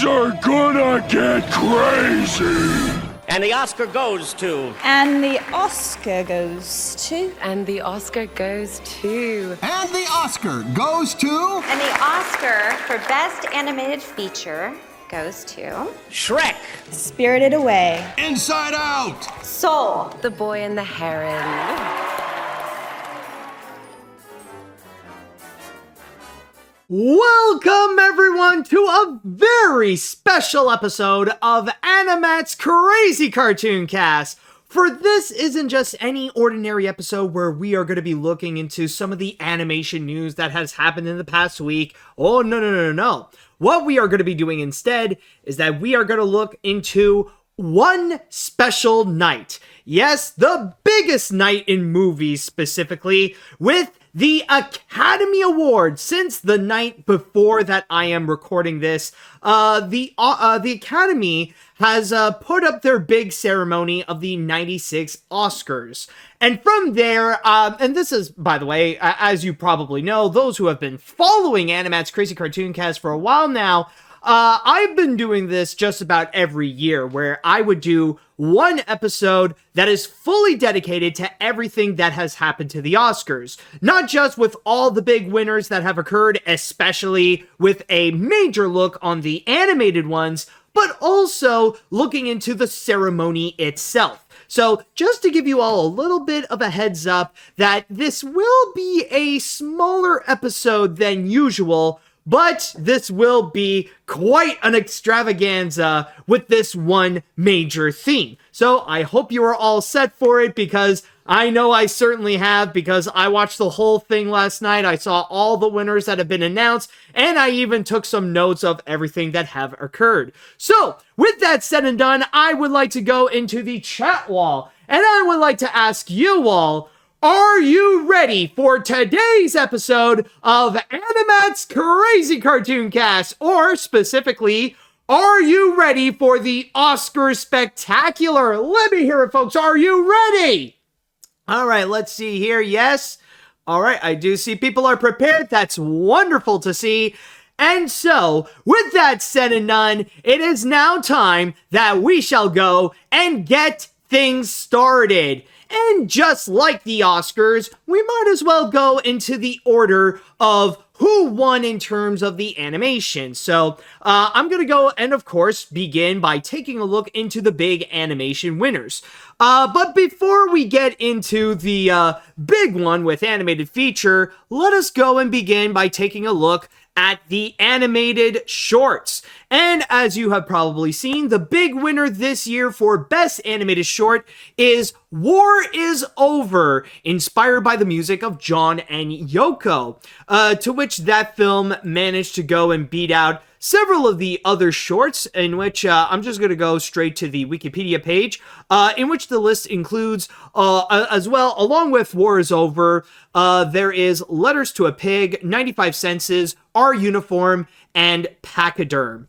Things are gonna get crazy! And the Oscar goes to... And the Oscar goes to... And the Oscar goes to... And the Oscar goes to... And the Oscar for Best Animated Feature goes to... Shrek! Spirited Away. Inside Out! Soul! The Boy and the Heron. Welcome everyone to a very special episode of AniMat's Crazy Cartoon Cast. For this isn't just any ordinary episode where we are going to be looking into some of the animation news that has happened in the past week. Oh, no. What we are going to be doing instead is that we are going to look into one special night. Yes, the biggest night in movies specifically, with the Academy Awards. Since the night before that I am recording this, the Academy has put up their big ceremony of the 96 Oscars. And from there, and this is, by the way, as you probably know, those who have been following AniMat's Crazy Cartoon Cast for a while now, I've been doing this just about every year, where I would do one episode that is fully dedicated to everything that has happened to the Oscars. Not just with all the big winners that have occurred, especially with a major look on the animated ones, but also looking into the ceremony itself. So just to give you all a little bit of a heads up that this will be a smaller episode than usual, but this will be quite an extravaganza with this one major theme. So I hope you are all set for it, because I know I certainly have, because I watched the whole thing last night. I saw all the winners that have been announced, and I even took some notes of everything that have occurred. So with that said and done, I would like to go into the chat wall, and I would like to ask you all, are you ready for today's episode of AniMat's Crazy Cartoon Cast? Or specifically, are you ready for the Oscar Spectacular? Let me hear it, folks. Are you ready? All right, let's see here. Yes. All right, I do see people are prepared. That's wonderful to see. And so, with that said and done, it is now time that we shall go and get things started. And just like the Oscars, we might as well go into the order of who won in terms of the animation. So I'm going to go and, of course, begin by taking a look into the big animation winners. But before we get into the big one with animated feature, let us go and begin by taking a look at the animated shorts. And as you have probably seen, the big winner this year for Best Animated Short is War Is Over, inspired by the music of John and Yoko, to which that film managed to go and beat out several of the other shorts, in which I'm just going to go straight to the Wikipedia page, in which the list includes, as well, along with War Is Over, there is Letters to a Pig, 95 Senses, Our Uniform, and Pachyderm.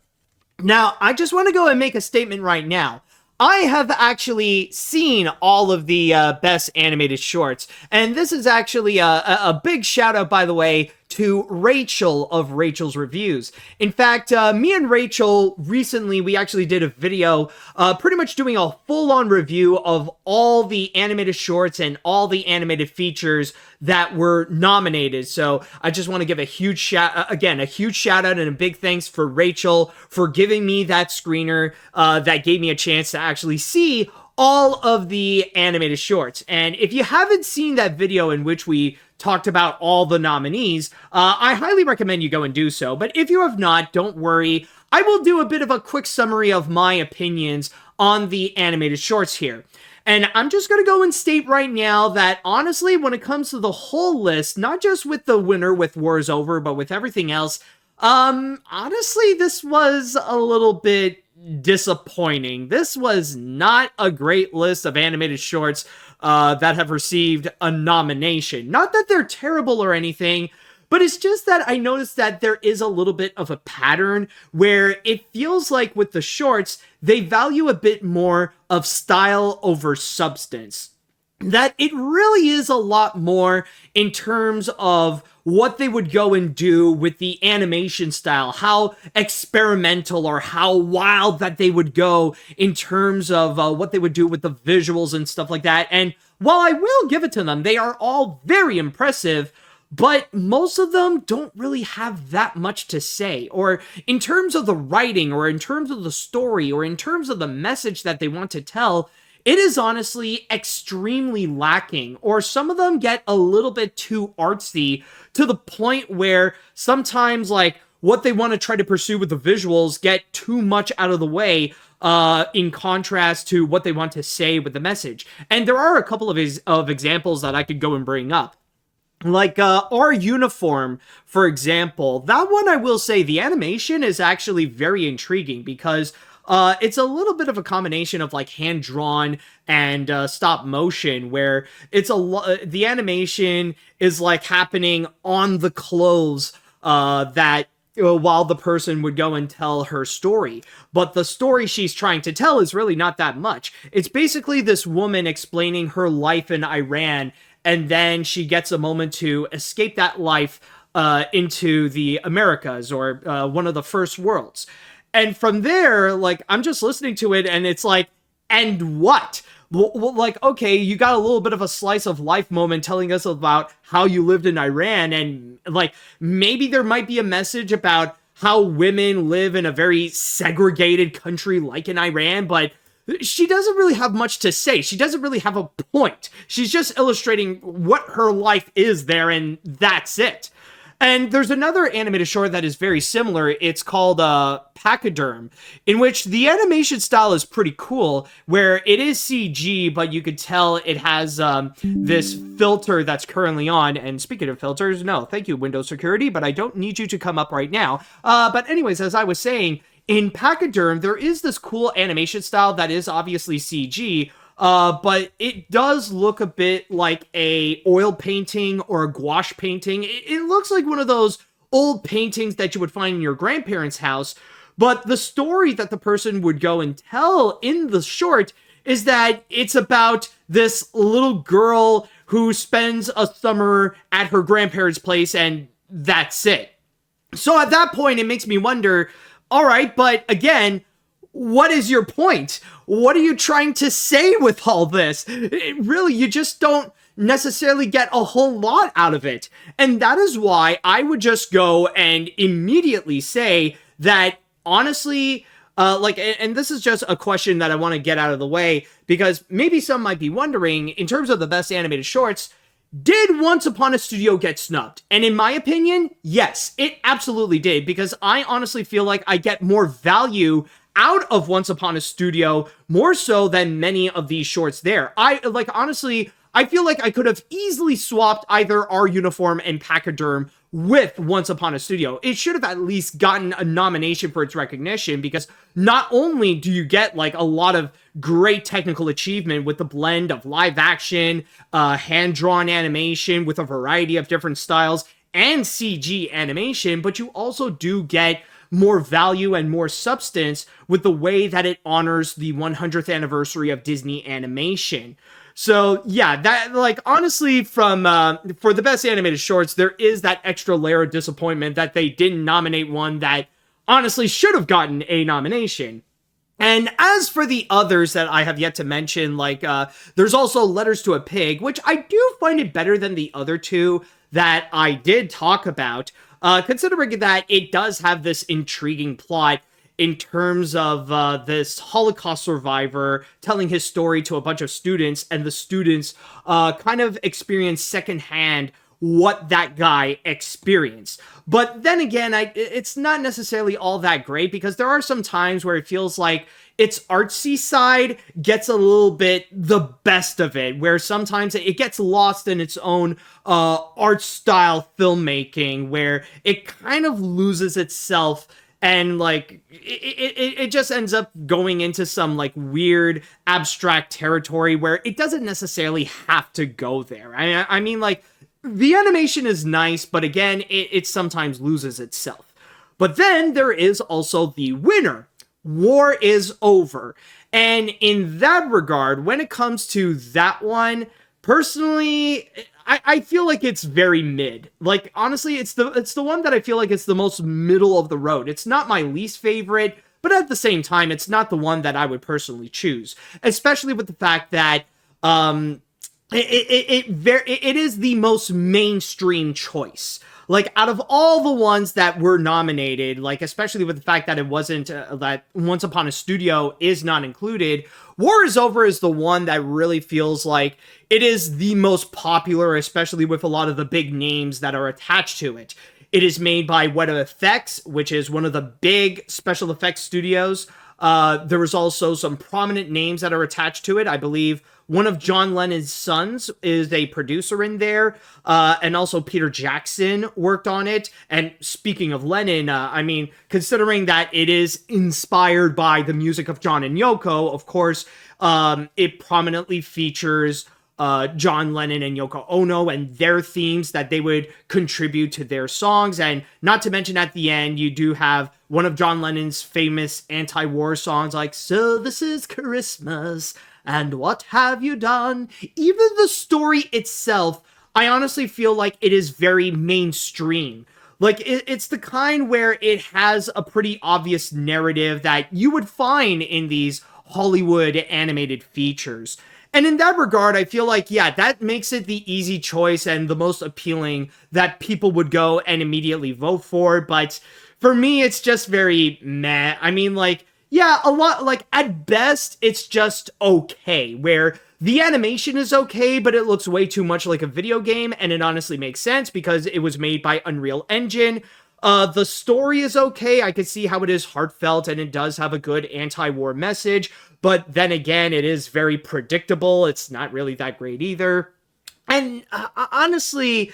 Now, I just want to go and make a statement right now. I have actually seen all of the best animated shorts, and this is actually a big shout out, by the way, to Rachel of Rachel's Reviews. In fact, me and Rachel recently, we actually did a video pretty much doing a full-on review of all the animated shorts and all the animated features that were nominated. So I just want to give a huge shout out and a big thanks for Rachel for giving me that screener that gave me a chance to actually see all of the animated shorts. And if you haven't seen that video in which we talked about all the nominees, I highly recommend you go and do so. But if you have not, don't worry. I will do a bit of a quick summary of my opinions on the animated shorts here. And I'm just going to go and state right now that, honestly, when it comes to the whole list, not just with the winner with War Is Over, but with everything else, honestly, this was a little bit disappointing. This was not a great list of animated shorts that have received a nomination. Not that they're terrible or anything, but it's just that I noticed that there is a little bit of a pattern where it feels like with the shorts, they value a bit more of style over substance. that it really is a lot more in terms of what they would go and do with the animation style, how experimental or how wild that they would go in terms of what they would do with the visuals and stuff like that. And while I will give it to them, they are all very impressive, but most of them don't really have that much to say, or in terms of the writing, or in terms of the story, or in terms of the message that they want to tell, it is honestly extremely lacking, or some of them get a little bit too artsy to the point where sometimes, like, what they want to try to pursue with the visuals get too much out of the way in contrast to what they want to say with the message. And there are a couple of examples that I could go and bring up. Like, our uniform, for example, that one I will say the animation is actually very intriguing because it's a little bit of a combination of like hand-drawn and stop motion, where it's the animation is like happening on the clothes that while the person would go and tell her story. But the story she's trying to tell is really not that much. It's basically this woman explaining her life in Iran, and then she gets a moment to escape that life into the Americas, or one of the first worlds. And from there, like, I'm just listening to it, and it's like, and what? Like, okay, you got a little bit of a slice of life moment telling us about how you lived in Iran, and, like, maybe there might be a message about how women live in a very segregated country like in Iran, but she doesn't really have much to say. She doesn't really have a point. She's just illustrating what her life is there, and that's it. And there's another animated short that is very similar. It's called Pachyderm, in which the animation style is pretty cool, where it is CG, but you could tell it has this filter that's currently on. And speaking of filters, no, thank you, Windows Security, but I don't need you to come up right now. But anyways, as I was saying, in Pachyderm, there is this cool animation style that is obviously CG, but it does look a bit like a oil painting or a gouache painting. It looks like one of those old paintings that you would find in your grandparents' house, but the story that the person would go and tell in the short is that it's about this little girl who spends a summer at her grandparents' place, and that's it. So at that point, it makes me wonder, all right, but again, what is your point? What are you trying to say with all this? Really, you just don't necessarily get a whole lot out of it. And that is why I would just go and immediately say that, honestly, and this is just a question that I want to get out of the way, because maybe some might be wondering, in terms of the best animated shorts, did Once Upon a Studio get snubbed? And in my opinion, yes, it absolutely did, because I honestly feel like I get more value out of Once Upon a Studio, more so than many of these shorts there. Honestly, I feel like I could have easily swapped either Our Uniform and Pachyderm with Once Upon a Studio. It should have at least gotten a nomination for its recognition, because not only do you get like a lot of great technical achievement with the blend of live action, hand-drawn animation with a variety of different styles, and CG animation, but you also do get more value and more substance with the way that it honors the 100th anniversary of Disney animation. So yeah, that, like, honestly, from for the best animated shorts, there is that extra layer of disappointment that they didn't nominate one that honestly should have gotten a nomination. And as for the others that I have yet to mention, like, there's also Letters to a Pig, which I do find it better than the other two that I did talk about, considering that it does have this intriguing plot in terms of this Holocaust survivor telling his story to a bunch of students, and the students kind of experience secondhand what that guy experienced. But then again, it's not necessarily all that great, because there are some times where it feels like its artsy side gets a little bit the best of it, where sometimes it gets lost in its own art style filmmaking, where it kind of loses itself, and like it just ends up going into some like weird abstract territory where it doesn't necessarily have to go there. I mean, like, the animation is nice, but again, it sometimes loses itself. But then there is also the winner. War is Over. And in that regard, when it comes to that one, personally, I feel like it's very mid. Like, honestly, it's the one that I feel like it's the most middle of the road. It's not my least favorite, but at the same time, it's not the one that I would personally choose, especially with the fact that it is the most mainstream choice. Like, out of all the ones that were nominated, like, especially with the fact that it wasn't, that Once Upon a Studio is not included, War is Over is the one that really feels like it is the most popular, especially with a lot of the big names that are attached to it. It is made by Weta Effects, which is one of the big special effects studios. There was also some prominent names that are attached to it. I believe one of John Lennon's sons is a producer in there, and also Peter Jackson worked on it. And speaking of Lennon, I mean, considering that it is inspired by the music of John and Yoko, of course, it prominently features John Lennon and Yoko Ono and their themes that they would contribute to their songs. And not to mention, at the end, you do have one of John Lennon's famous anti-war songs like "So This Is Christmas" and "What Have You Done?" Even the story itself, I honestly feel like it is very mainstream. Like, it's the kind where it has a pretty obvious narrative that you would find in these Hollywood animated features. And in that regard, I feel like, yeah, that makes it the easy choice and the most appealing that people would go and immediately vote for. But for me, it's just very meh. I mean, like, yeah, a lot, like, at best, it's just okay, where the animation is okay, but it looks way too much like a video game, and it honestly makes sense because it was made by Unreal Engine. The story is okay. I can see how it is heartfelt, and it does have a good anti-war message, but then again, it is very predictable. It's not really that great either. And honestly,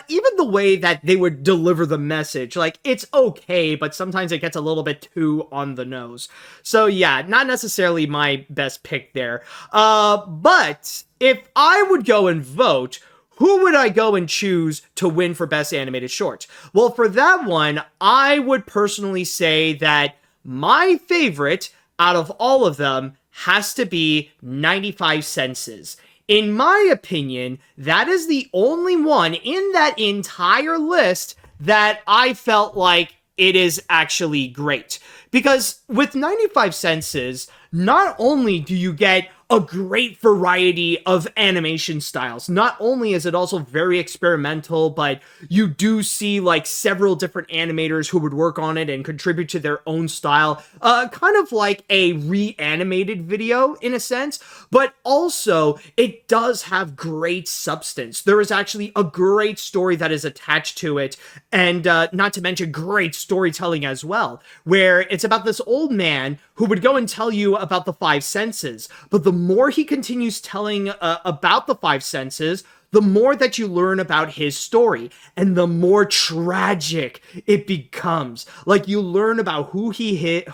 even the way that they would deliver the message, like, it's okay, but sometimes it gets a little bit too on the nose. So yeah, not necessarily my best pick there. But if I would go and vote, who would I go and choose to win for Best Animated Short? Well, for that one, I would personally say that my favorite out of all of them has to be 95 Senses. In my opinion, that is the only one in that entire list that I felt like it is actually great. Because with 95 Senses, not only do you get a great variety of animation styles, not only is it also very experimental, but you do see like several different animators who would work on it and contribute to their own style, kind of like a reanimated video in a sense, but also it does have great substance. There is actually a great story that is attached to it, and not to mention great storytelling as well, where it's about this old man who would go and tell you about the five senses, but the more he continues telling about the five senses, the more that you learn about his story, and the more tragic it becomes. Like, you learn about who he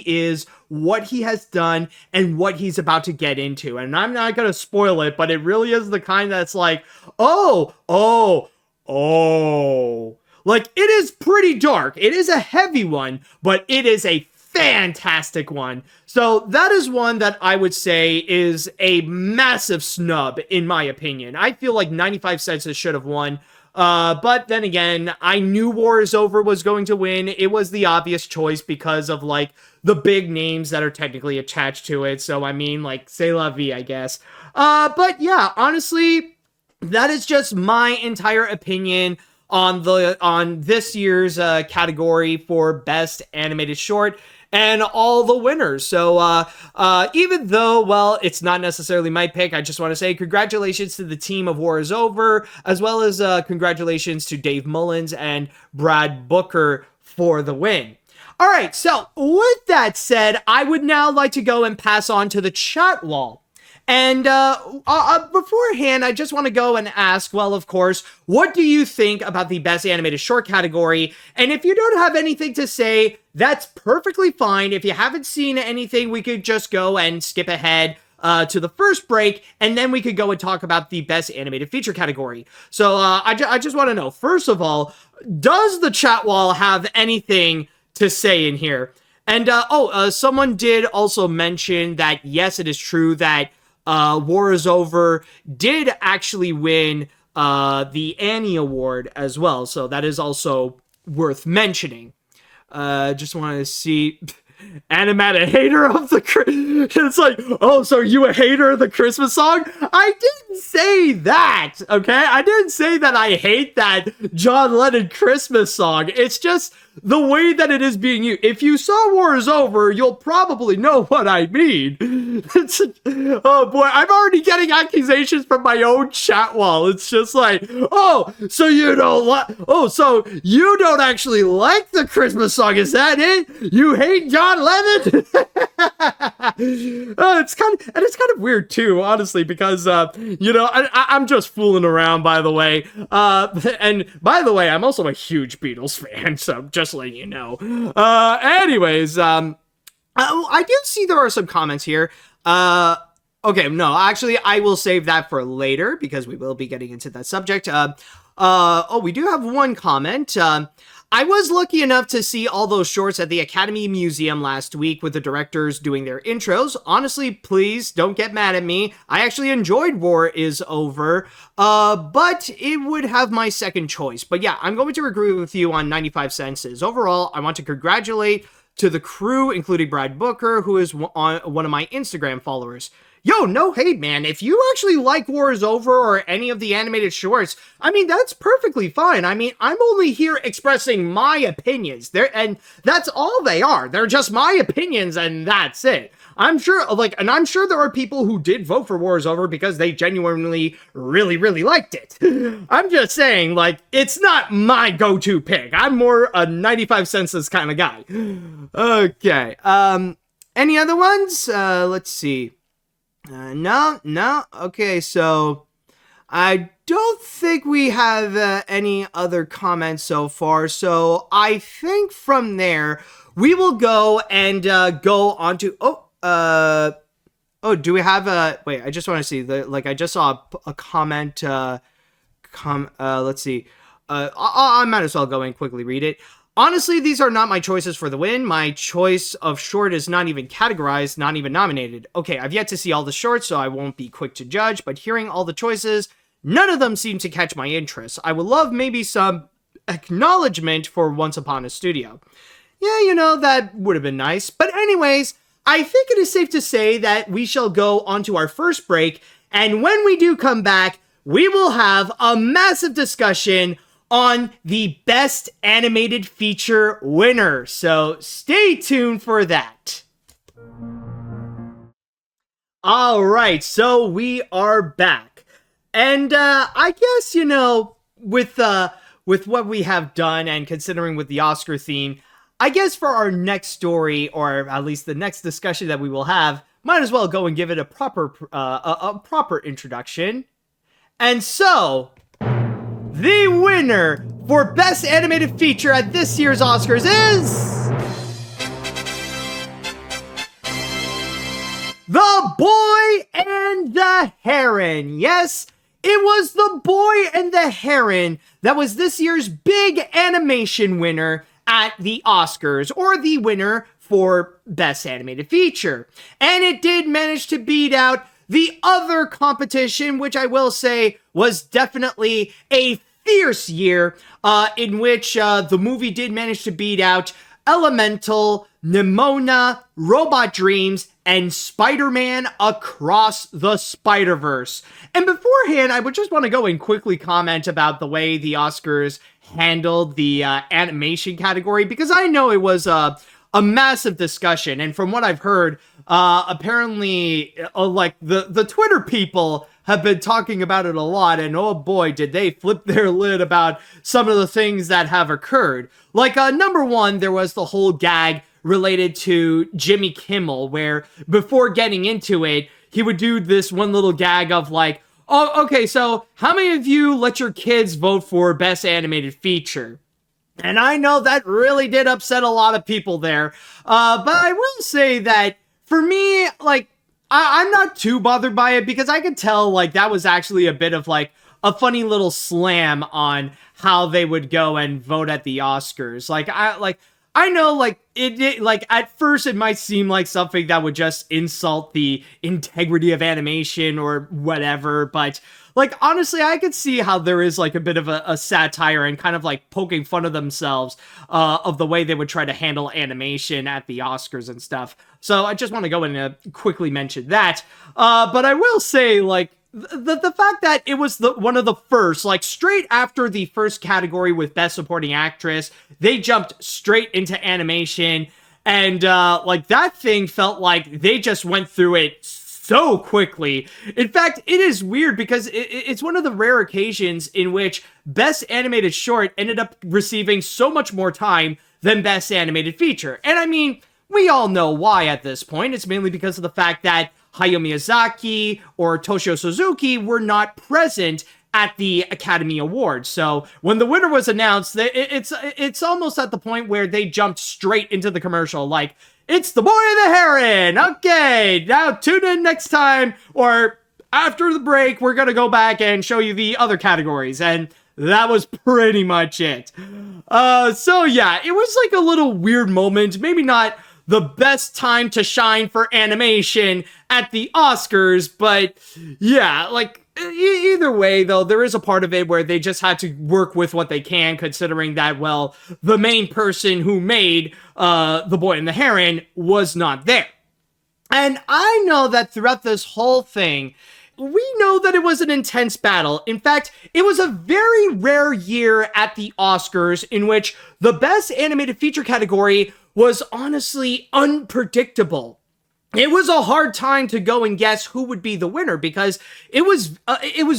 is, what he has done, and what he's about to get into. And I'm not gonna spoil it, but it really is the kind that's like, oh. Like, it is pretty dark. It is a heavy one, but it is a fantastic one. So that is one that I would say is a massive snub, in my opinion. I feel like 95 Senses should have won. But then again, I knew War is Over was going to win. It was the obvious choice because of, like, the big names that are technically attached to it. So, I mean, like, c'est la vie, I guess. But yeah, honestly, that is just my entire opinion on this year's category for Best Animated Short and all the winners. So even though, well, it's not necessarily my pick, I just want to say congratulations to the team of War is Over, as well as congratulations to Dave Mullins and Brad Booker for the win. All right, so with that said, I would now like to go and pass on to the chat wall. And beforehand, I just want to go and ask, well, of course, what do you think about the Best Animated Short category? And if you don't have anything to say, that's perfectly fine. If you haven't seen anything, we could just go and skip ahead to the first break, and then we could go and talk about the Best Animated Feature category. So I just want to know, first of all, does the chat wall have anything to say in here? And someone did also mention that, yes, it is true that War is Over did actually win the Annie Award as well, so that is also worth mentioning. Just wanted to see... AniMat, a hater of the it's like, oh, so are you a hater of the Christmas song? I didn't say that, okay? I didn't say that I hate that John Lennon Christmas song. It's just the way that it is being used. If you saw War is Over, you'll probably know what I mean. Oh boy, I'm already getting accusations from my own chat wall. It's just like, oh, so you don't actually like the Christmas song, is that it? You hate John Lennon? It's kind of weird too, honestly, because I'm just fooling around, by the way. And by the way, I'm also a huge Beatles fan, so just letting you know. Anyways, I do see there are some comments here. Okay, no, actually, I will save that for later because we will be getting into that subject. We do have one comment. I was lucky enough to see all those shorts at the Academy Museum last week with the directors doing their intros. Honestly, please don't get mad at me. I actually enjoyed War is Over, but it would have my second choice. But yeah, I'm going to agree with you on 95 Senses. Overall, I want to congratulate to the crew, including Brad Booker, who is one of my Instagram followers. Yo, no hate, man. If you actually like War is Over or any of the animated shorts, I mean, that's perfectly fine. I mean, I'm only here expressing my opinions. And that's all they are. They're just my opinions, and that's it. I'm sure there are people who did vote for War is Over because they genuinely really, really liked it. I'm just saying, it's not my go-to pick. I'm more a 95 Senses kind of guy. Okay. Any other ones? Let's see. No. Okay, so I don't think we have any other comments so far. So I think from there we will go and go on to do we have a wait? I just want to see I just saw a comment. Let's see. I might as well go and quickly read it. Honestly, these are not my choices for the win. My choice of short is not even categorized, not even nominated. Okay, I've yet to see all the shorts, so I won't be quick to judge, but hearing all the choices, none of them seem to catch my interest. I would love maybe some acknowledgement for Once Upon a Studio. Yeah, that would have been nice. But anyways, I think it is safe to say that we shall go on to our first break, and when we do come back, we will have a massive discussion on the Best Animated Feature winner. So stay tuned for that. All right, so we are back. And I guess, with what we have done and considering with the Oscar theme, I guess for our next story, or at least the next discussion that we will have, might as well go and give it a proper introduction. And so, the winner for Best Animated Feature at this year's Oscars is... The Boy and the Heron. Yes, it was The Boy and the Heron that was this year's big animation winner at the Oscars, or the winner for Best Animated Feature. And it did manage to beat out the other competition, which I will say was definitely a fierce year, in which the movie did manage to beat out Elemental, Nimona, Robot Dreams, and Spider-Man Across the Spider-Verse. And beforehand, I would just want to go and quickly comment about the way the Oscars handled the animation category, because I know it was a massive discussion, and from what I've heard, apparently, the Twitter people have been talking about it a lot, and oh boy, did they flip their lid about some of the things that have occurred. Number one, there was the whole gag related to Jimmy Kimmel, where before getting into it, he would do this one little gag of oh, okay, so how many of you let your kids vote for Best Animated Feature? And I know that really did upset a lot of people there. But I will say that for me, I'm not too bothered by it, because I could tell that was actually a bit of a funny little slam on how they would go and vote at the Oscars. I know like at first it might seem like something that would just insult the integrity of animation or whatever, but like honestly I could see how there is like a bit of a satire and kind of like poking fun of themselves of the way they would try to handle animation at the Oscars and stuff. So I just want to go in and quickly mention that, but I will say like the fact that it was one of the first, like straight after the first category with Best Supporting Actress, they jumped straight into animation, and like that thing felt like they just went through it so quickly. In fact, it is weird because it's one of the rare occasions in which Best Animated Short ended up receiving so much more time than Best Animated Feature. And I mean, we all know why at this point. It's mainly because of the fact that Hayao Miyazaki or Toshio Suzuki were not present at the Academy Awards. So when the winner was announced, it's almost at the point where they jumped straight into the commercial. Like, it's the Boy and the Heron. Okay, now tune in next time, or after the break, we're going to go back and show you the other categories. And that was pretty much it. So yeah, it was like a little weird moment. Maybe not the best time to shine for animation at the Oscars, but yeah, like either way though, there is a part of it where they just had to work with what they can, considering that, well, the main person who made The Boy and the Heron was not there. And I know that throughout this whole thing, we know that it was an intense battle. In fact, it was a very rare year at the Oscars in which the Best Animated Feature category was honestly unpredictable. It was a hard time to go and guess who would be the winner because it was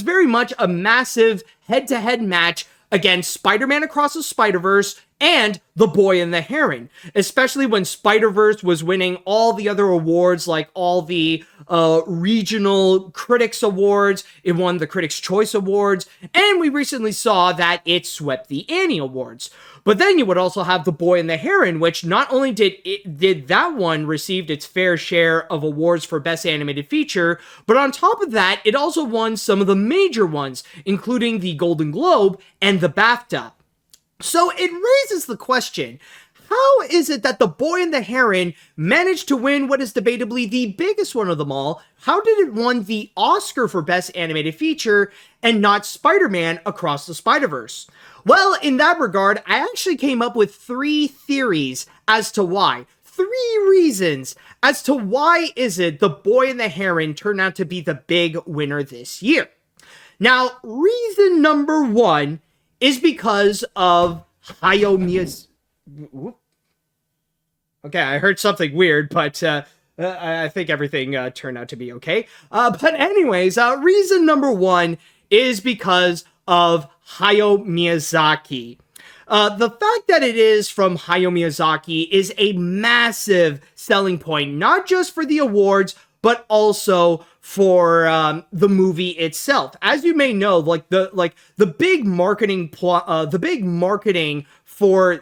very much a massive head-to-head match against Spider-Man Across the Spider-Verse and The Boy and the Heron, especially when Spider-Verse was winning all the other awards, like all the regional critics awards. It won the Critics' Choice Awards, and we recently saw that it swept the Annie Awards. But then you would also have The Boy and the Heron, which not only did that one received its fair share of awards for Best Animated Feature, but on top of that, it also won some of the major ones, including the Golden Globe and the BAFTA. So it raises the question, how is it that The Boy and the Heron managed to win what is debatably the biggest one of them all? How did it win the Oscar for Best Animated Feature and not Spider-Man Across the Spider-Verse? Well, in that regard, I actually came up with 3 theories as to why. 3 reasons as to why is it The Boy and the Heron turned out to be the big winner this year. Now, reason number 1 is because of Hayao Miyazaki. Okay, I heard something weird, but I think everything turned out to be okay. But anyways, reason number 1 is because of Hayao Miyazaki. The fact that it is from Hayao Miyazaki is a massive selling point, not just for the awards, but also for the movie itself. As you may know, the big marketing for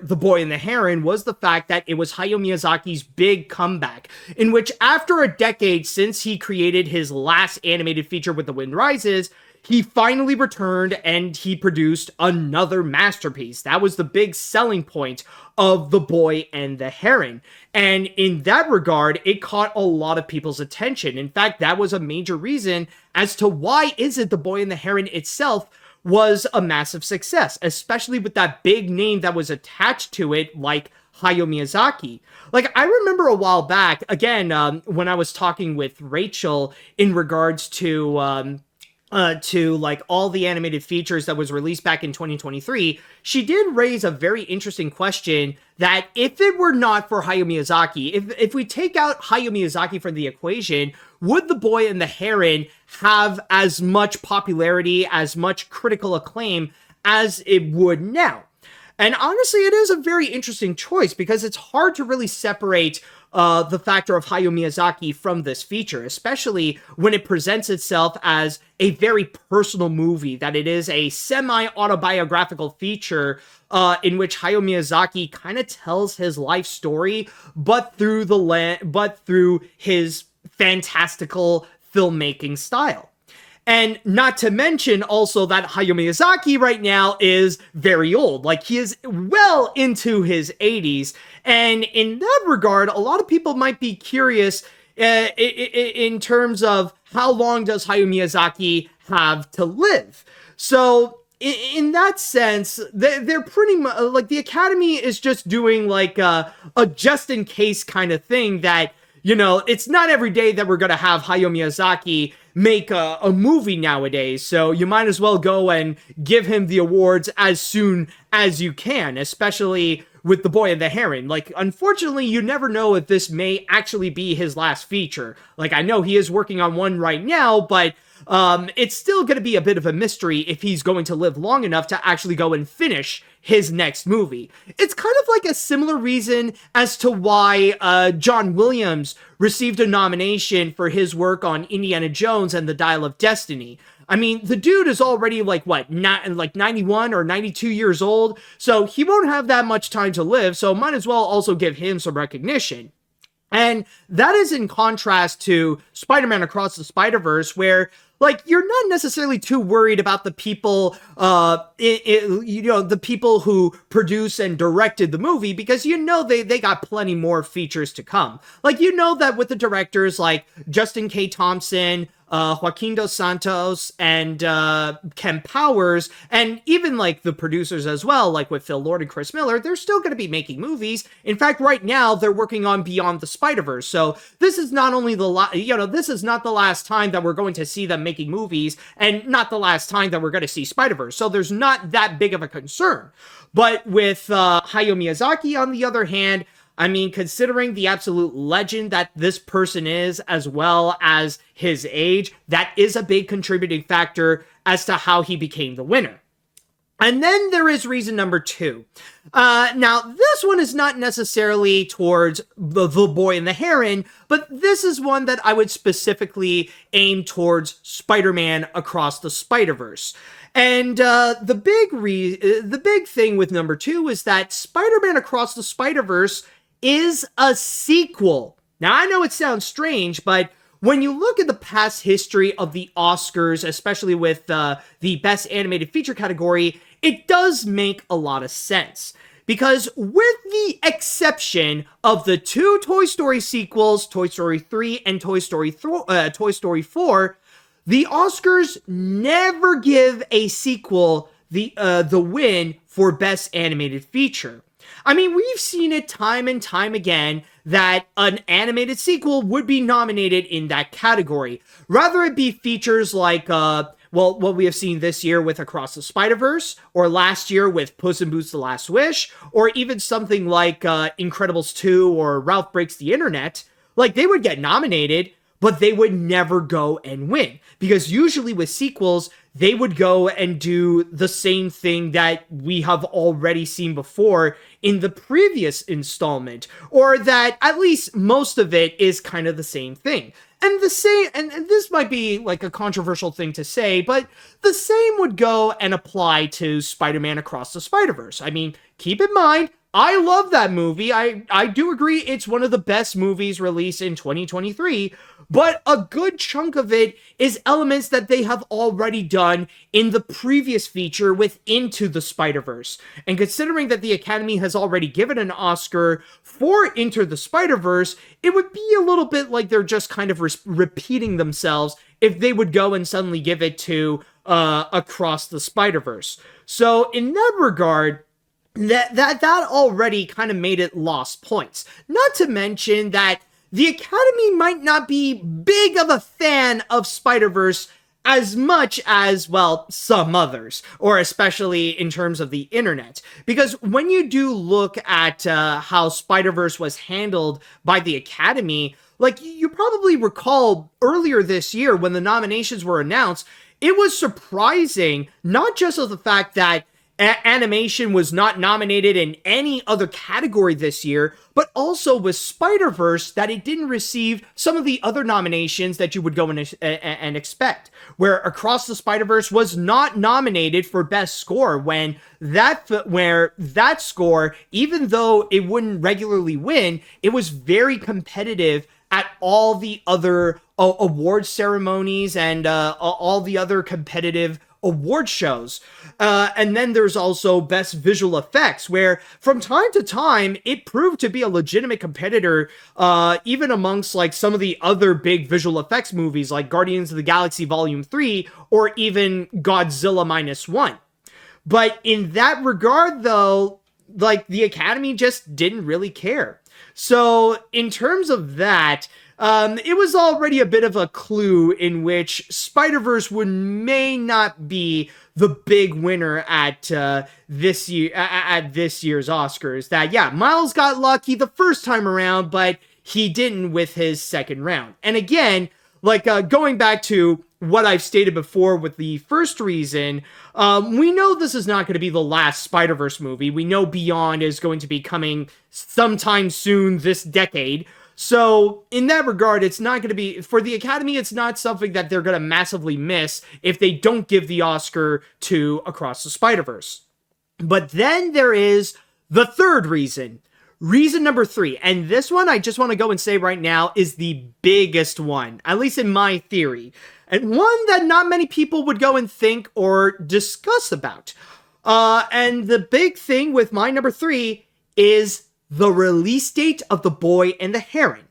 The Boy and the Heron was the fact that it was Hayao Miyazaki's big comeback, in which after a decade since he created his last animated feature with The Wind Rises, he finally returned and he produced another masterpiece. That was the big selling point of The Boy and the Heron. And in that regard, it caught a lot of people's attention. In fact, that was a major reason as to why is it The Boy and the Heron itself was a massive success, especially with that big name that was attached to it, like Hayao Miyazaki. Like, I remember a while back, again, when I was talking with Rachel in regards to like all the animated features that was released back in 2023, she did raise a very interesting question that if it were not for Hayao Miyazaki, if we take out Hayao Miyazaki from the equation, would The Boy and the Heron have as much popularity, as much critical acclaim as it would now? And honestly, it is a very interesting choice because it's hard to really separate the factor of Hayao Miyazaki from this feature, especially when it presents itself as a very personal movie, that it is a semi-autobiographical feature in which Hayao Miyazaki kind of tells his life story, but through his fantastical filmmaking style. And not to mention also that Hayao Miyazaki right now is very old. Like, he is well into his 80s. And in that regard, a lot of people might be curious in terms of how long does Hayao Miyazaki have to live? So in that sense, they're pretty much like, the Academy is just doing like a just in case kind of thing that, you know, it's not every day that we're going to have Hayao Miyazaki make a movie nowadays. So you might as well go and give him the awards as soon as you can, especially with The Boy and the Heron. Like, unfortunately, you never know if this may actually be his last feature. Like, I know he is working on one right now, but it's still going to be a bit of a mystery if he's going to live long enough to actually go and finish his next movie. It's kind of like a similar reason as to why John Williams received a nomination for his work on Indiana Jones and the Dial of Destiny. I mean, the dude is already like, like 91 or 92 years old, so he won't have that much time to live, so might as well also give him some recognition. And that is in contrast to Spider-Man Across the Spider-Verse, where, like, you're not necessarily too worried about the people, the people who produce and directed the movie, because you know they got plenty more features to come. Like, you know that with the directors like Justin K. Thompson, Joaquin Dos Santos, and Ken Powers, and even like the producers as well, like with Phil Lord and Chris Miller, they're still going to be making movies. In fact, right now they're working on Beyond the Spider-Verse. So this is not only this is not the last time that we're going to see them making movies, and not the last time that we're going to see Spider-Verse. So there's not that big of a concern. But with Hayao Miyazaki, on the other hand, I mean, considering the absolute legend that this person is, as well as his age, that is a big contributing factor as to how he became the winner. And then there is reason number 2. Now, this one is not necessarily towards the Boy and the Heron, but this is one that I would specifically aim towards Spider-Man Across the Spider-Verse. And the big thing with number 2 is that Spider-Man Across the Spider-Verse is a sequel. Now, I know it sounds strange, but when you look at the past history of the Oscars, especially with the Best Animated Feature category, it does make a lot of sense. Because with the exception of the 2 Toy Story sequels, Toy Story 3 and Toy Story 4, the Oscars never give a sequel the win for Best Animated Feature. I mean, we've seen it time and time again that an animated sequel would be nominated in that category. Rather it be features like, what we have seen this year with Across the Spider-Verse, or last year with Puss in Boots: The Last Wish, or even something like Incredibles 2 or Ralph Breaks the Internet. Like, they would get nominated, but they would never go and win. Because usually with sequels, they would go and do the same thing that we have already seen before in the previous installment, or that at least most of it is kind of the same thing. And this might be like a controversial thing to say, but the same would go and apply to Spider-Man Across the Spider-Verse. I mean, keep in mind, I love that movie. I do agree it's one of the best movies released in 2023, but a good chunk of it is elements that they have already done in the previous feature with Into the Spider-Verse. And considering that the Academy has already given an Oscar for Into the Spider-Verse, it would be a little bit like they're just kind of repeating themselves if they would go and suddenly give it to Across the Spider-Verse. So in that regard, that already kind of made it lost points. Not to mention that the Academy might not be big of a fan of Spider-Verse as much as, well, some others, or especially in terms of the internet. Because when you do look at how Spider-Verse was handled by the Academy, like, you probably recall earlier this year when the nominations were announced, it was surprising, not just of the fact that animation was not nominated in any other category this year, but also with Spider-Verse that it didn't receive some of the other nominations that you would go and expect. Where Across the Spider-Verse was not nominated for Best Score, where that score, even though it wouldn't regularly win, it was very competitive at all the other award ceremonies and all the other competitive award shows. And then there's also Best Visual Effects, where from time to time, it proved to be a legitimate competitor, even amongst like some of the other big visual effects movies like Guardians of the Galaxy Volume 3 or even Godzilla -1. But in that regard, though, like the Academy just didn't really care. So in terms of that, it was already a bit of a clue in which Spider-Verse may not be the big winner at this year's Oscars. That, yeah, Miles got lucky the first time around, but he didn't with his second round. And again, like going back to what I've stated before with the first reason, we know this is not going to be the last Spider-Verse movie. We know Beyond is going to be coming sometime soon this decade. So in that regard, it's not going to be, for the Academy, it's not something that they're going to massively miss if they don't give the Oscar to Across the Spider-Verse. But then there is the third reason. Reason number 3, and this one I just want to go and say right now is the biggest one, at least in my theory, and one that not many people would go and think or discuss about. And the big thing with my number 3 is the release date of The Boy and the Heron.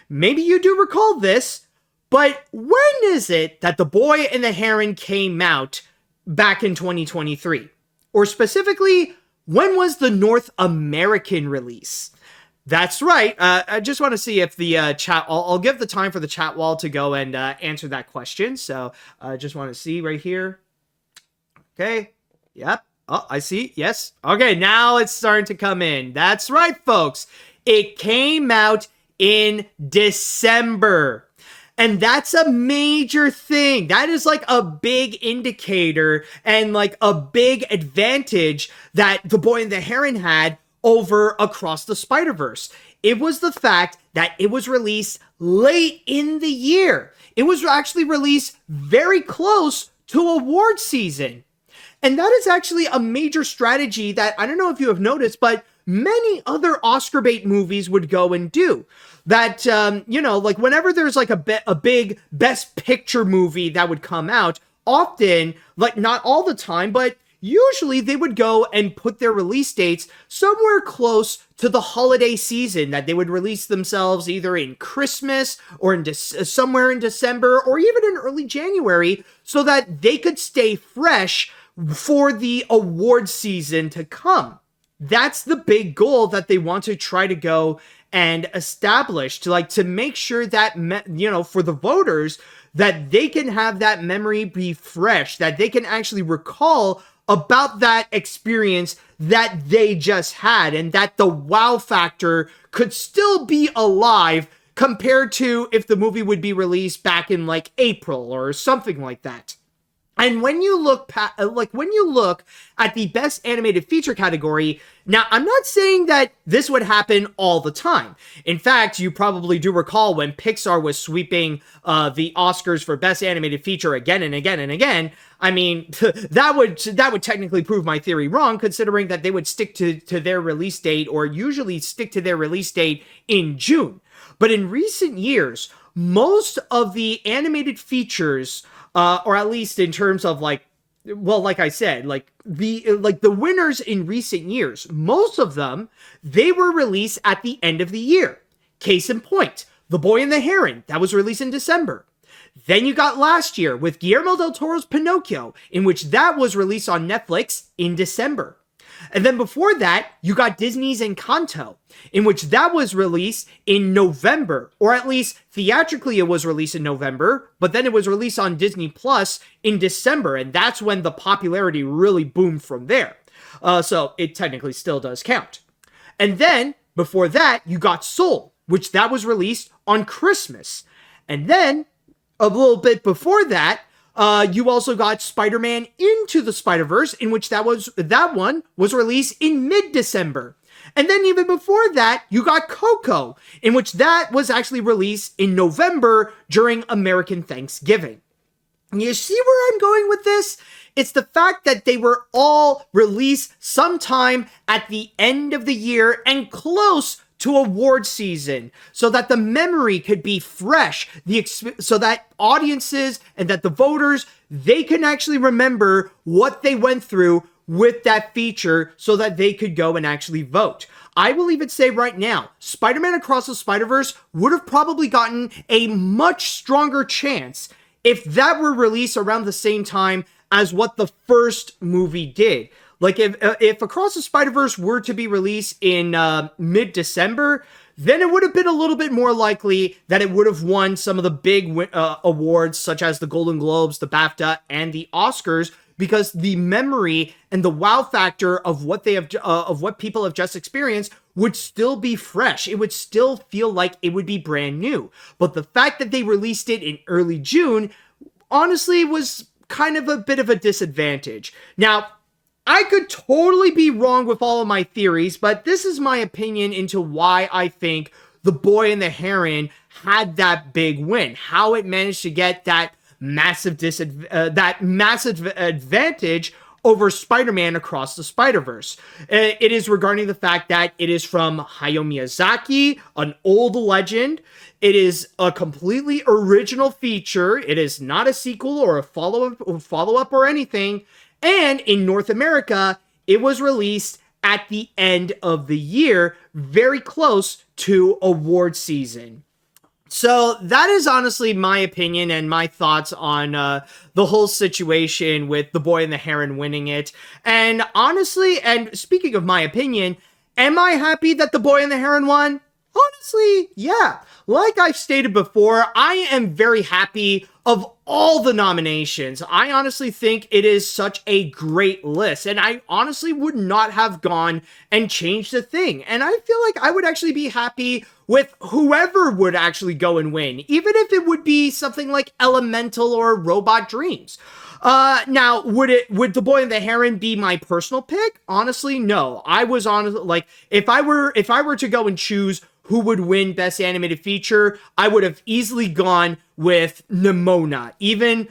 Maybe you do recall this, but when is it that The Boy and the Heron came out back in 2023? Or specifically, when was the North American release? That's right. I just want to see if the chat... I'll give the time for the chat wall to go and answer that question. So I just want to see right here. Okay. Yep. Oh, I see. Yes. Okay, now it's starting to come in. That's right, folks. It came out in December. And that's a major thing. That is like a big indicator and like a big advantage that The Boy and the Heron had over Across the Spider-Verse. It was the fact that it was released late in the year. It was actually released very close to award season. And that is actually a major strategy that, I don't know if you have noticed, but many other Oscar bait movies would go and do. That, you know, like whenever there's like a big Best Picture movie that would come out, often, like not all the time, but usually they would go and put their release dates somewhere close to the holiday season, that they would release themselves either in Christmas or in somewhere in December or even in early January, so that they could stay fresh for the award season to come. That's the big goal that they want to try to go and establish, to make sure that, you know, for the voters, that they can have that memory be fresh, that they can actually recall about that experience that they just had, and that the wow factor could still be alive compared to if the movie would be released back in like April or something like that. And when you look at the Best Animated Feature category, now I'm not saying that this would happen all the time. In fact, you probably do recall when Pixar was sweeping the Oscars for Best Animated Feature again and again and again. I mean, that would technically prove my theory wrong, considering that they would stick to their release date, or usually stick to their release date in June. But in recent years, most of the animated features, or at least in terms of like I said, the winners in recent years, most of them, they were released at the end of the year. Case in point, The Boy and the Heron, that was released in December. Then you got last year with Guillermo del Toro's Pinocchio, in which that was released on Netflix in December. And then before that, you got Disney's Encanto, in which that was released in November, or at least theatrically it was released in November, but then it was released on Disney Plus in December, and that's when the popularity really boomed from there. So it technically still does count. And then, before that, you got Soul, which that was released on Christmas. And then, a little bit before that, you also got Spider-Man Into the Spider-Verse, in which that one was released in mid-December. And then even before that, you got Coco, in which that was actually released in November during American Thanksgiving. And you see where I'm going with this? It's the fact that they were all released sometime at the end of the year and close to award season so that the memory could be fresh, so that audiences and that the voters, they can actually remember what they went through with that feature so that they could go and actually vote. I will even say right now, Spider-Man Across the Spider-Verse would have probably gotten a much stronger chance if that were released around the same time as what the first movie did. Like, if Across the Spider-Verse were to be released in mid-December, then it would have been a little bit more likely that it would have won some of the big awards, such as the Golden Globes, the BAFTA, and the Oscars, because the memory and the wow factor of what they have, of what people have just experienced would still be fresh. It would still feel like it would be brand new. But the fact that they released it in early June, honestly, was kind of a bit of a disadvantage. Now, I could totally be wrong with all of my theories, but this is my opinion into why I think The Boy and the Heron had that big win, how it managed to get that massive advantage over Spider-Man Across the Spider-Verse. It is regarding the fact that it is from Hayao Miyazaki, an old legend. It is a completely original feature. It is not a sequel or a follow-up or anything. And in North America, it was released at the end of the year, very close to award season. So that is honestly my opinion and my thoughts on the whole situation with The Boy and the Heron winning it. And honestly, and speaking of my opinion, am I happy that The Boy and the Heron won? Honestly, yeah. Like I've stated before, I am very happy of all the nominations. I honestly think it is such a great list, and I honestly would not have gone and changed a thing. And I feel like I would actually be happy with whoever would actually go and win, even if it would be something like Elemental or Robot Dreams. Now, would The Boy and the Heron be my personal pick? Honestly, no. I was honestly, like, if I were to go and choose who would win Best Animated Feature, I would have easily gone with Nimona. Even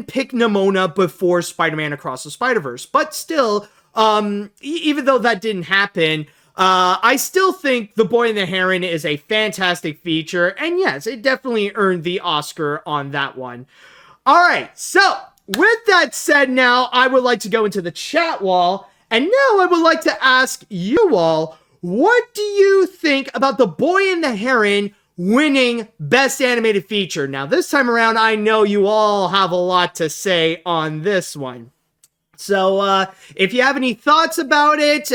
pick Nimona before Spider-Man Across the Spider-Verse. But still, even though that didn't happen, I still think The Boy and the Heron is a fantastic feature. And yes, it definitely earned the Oscar on that one. All right, so with that said, now I would like to go into the chat wall. And now I would like to ask you all, what do you think about The Boy and the Heron winning Best Animated Feature? Now, this time around, I know you all have a lot to say on this one. So, if you have any thoughts about it,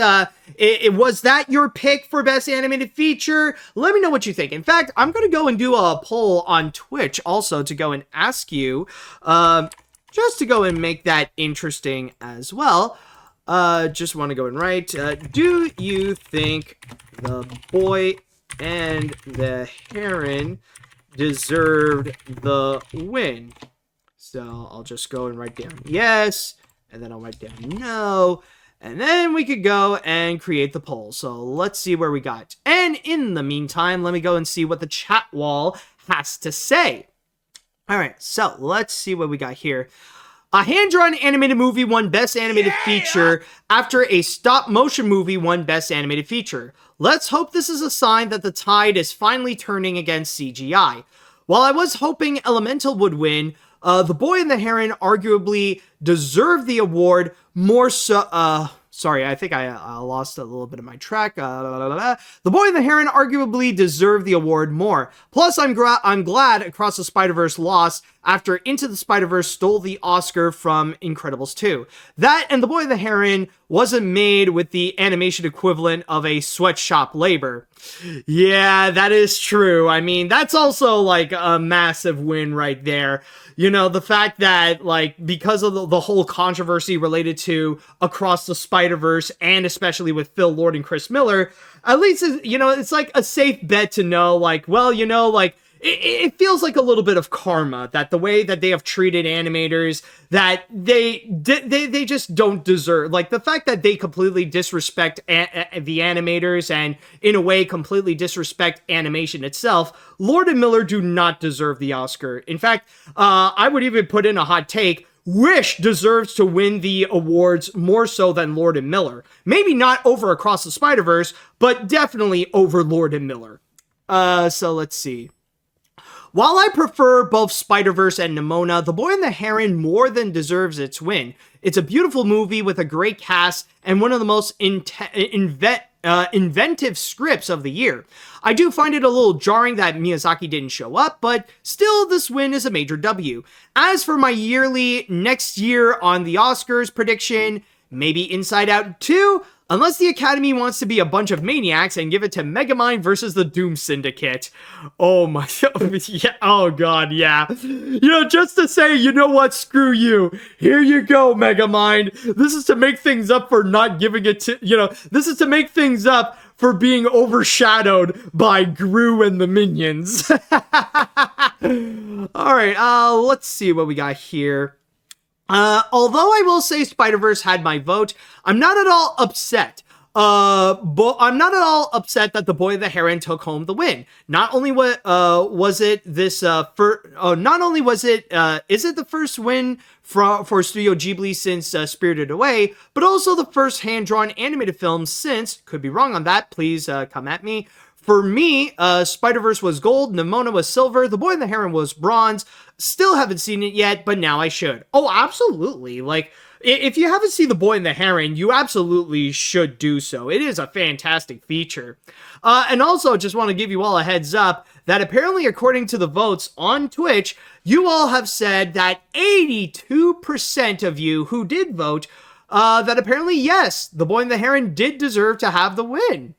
was that your pick for Best Animated Feature? Let me know what you think. In fact, I'm going to go and do a poll on Twitch also to go and ask you, just to go and make that interesting as well. Just want to go and write, do you think The Boy and the Heron deserved the win? So I'll just go and write down yes, and then I'll write down no, and then we could go and create the poll. So let's see where we got. And in the meantime, let me go and see what the chat wall has to say. All right, so let's see what we got here. A hand-drawn animated movie won Best Animated Feature after a stop-motion movie won Best Animated Feature. Let's hope this is a sign that the tide is finally turning against CGI. While I was hoping Elemental would win, The Boy and the Heron arguably deserved the award more so... Sorry, I think I lost a little bit of my track. The Boy and the Heron arguably deserved the award more. Plus, I'm glad Across the Spider-Verse lost after Into the Spider-Verse stole the Oscar from Incredibles 2. That and The Boy and the Heron wasn't made with the animation equivalent of a sweatshop labor. Yeah, that is true. I mean, that's also like a massive win right there. You know, the fact that, like, because of the whole controversy related to Across the Spider-Verse, and especially with Phil Lord and Chris Miller, at least, you know, it's like a safe bet to know, like, well, you know, like, it feels like a little bit of karma that the way that they have treated animators, that they just don't deserve, like the fact that they completely disrespect the animators and in a way completely disrespect animation itself. Lord and Miller do not deserve the Oscar. In fact, I would even put in a hot take. Wish deserves to win the awards more so than Lord and Miller. Maybe not over Across the Spider-Verse, but definitely over Lord and Miller. So let's see. While I prefer both Spider-Verse and Nimona, The Boy and the Heron more than deserves its win. It's a beautiful movie with a great cast and one of the most inventive scripts of the year. I do find it a little jarring that Miyazaki didn't show up, but still this win is a major W. As for my yearly next year on the Oscars prediction, maybe Inside Out 2, unless the Academy wants to be a bunch of maniacs and give it to Megamind versus the Doom Syndicate. Oh my, yeah, oh god, yeah. Just to say, you know what, screw you. Here you go, Megamind. This is to make things up for not giving it to, this is to make things up for being overshadowed by Gru and the minions. Alright, let's see what we got here. Although I will say Spider-Verse had my vote, I'm not at all upset. But I'm not at all upset that The Boy and the Heron took home the win. Not only is it the first win for Studio Ghibli since Spirited Away, but also the first hand-drawn animated film since, could be wrong on that, please come at me. For me, Spider-Verse was gold, Nimona was silver, The Boy and the Heron was bronze. Still haven't seen it yet, but now I should. Oh, absolutely. Like, if you haven't seen The Boy and the Heron, you absolutely should do so. It is a fantastic feature. And also, just want to give you all a heads up that apparently, according to the votes on Twitch, you all have said that 82% of you who did vote, that apparently, yes, The Boy and the Heron did deserve to have the win.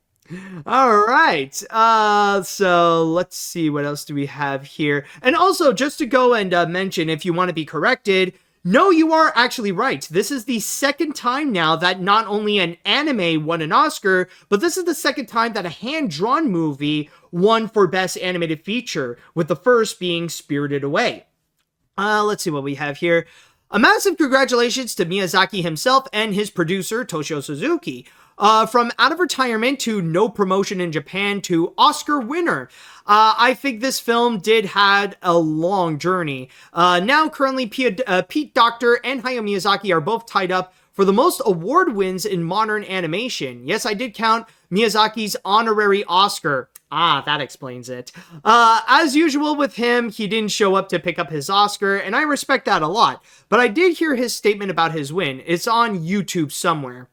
All right, so let's see, what else do we have here? And also, just to go and mention, if you want to be corrected, no, you are actually right. This is the second time now that not only an anime won an Oscar, but this is the second time that a hand-drawn movie won for Best Animated Feature, with the first being Spirited Away. Let's see what we have here. A massive congratulations to Miyazaki himself and his producer, Toshio Suzuki. From out of retirement to no promotion in Japan to Oscar winner. I think this film did had a long journey. Now currently Pete Docter and Hayao Miyazaki are both tied up for the most award wins in modern animation. Yes, I did count Miyazaki's honorary Oscar. Ah, that explains it. As usual with him, he didn't show up to pick up his Oscar, and I respect that a lot. But I did hear his statement about his win. It's on YouTube somewhere.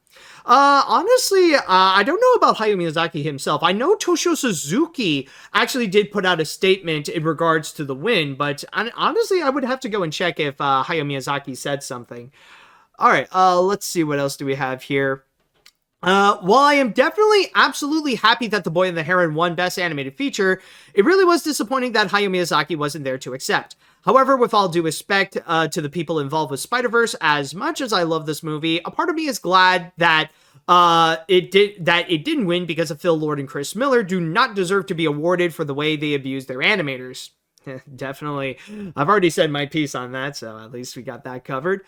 Honestly, I don't know about Hayao Miyazaki himself. I know Toshio Suzuki actually did put out a statement in regards to the win, but honestly, I would have to go and check if Hayao Miyazaki said something. Alright, let's see, what else do we have here? While I am definitely absolutely happy that The Boy and the Heron won Best Animated Feature, it really was disappointing that Hayao Miyazaki wasn't there to accept. However, with all due respect to the people involved with Spider-Verse, as much as I love this movie, a part of me is glad that it didn't win because of Phil Lord and Chris Miller do not deserve to be awarded for the way they abused their animators. Definitely. I've already said my piece on that, so at least we got that covered.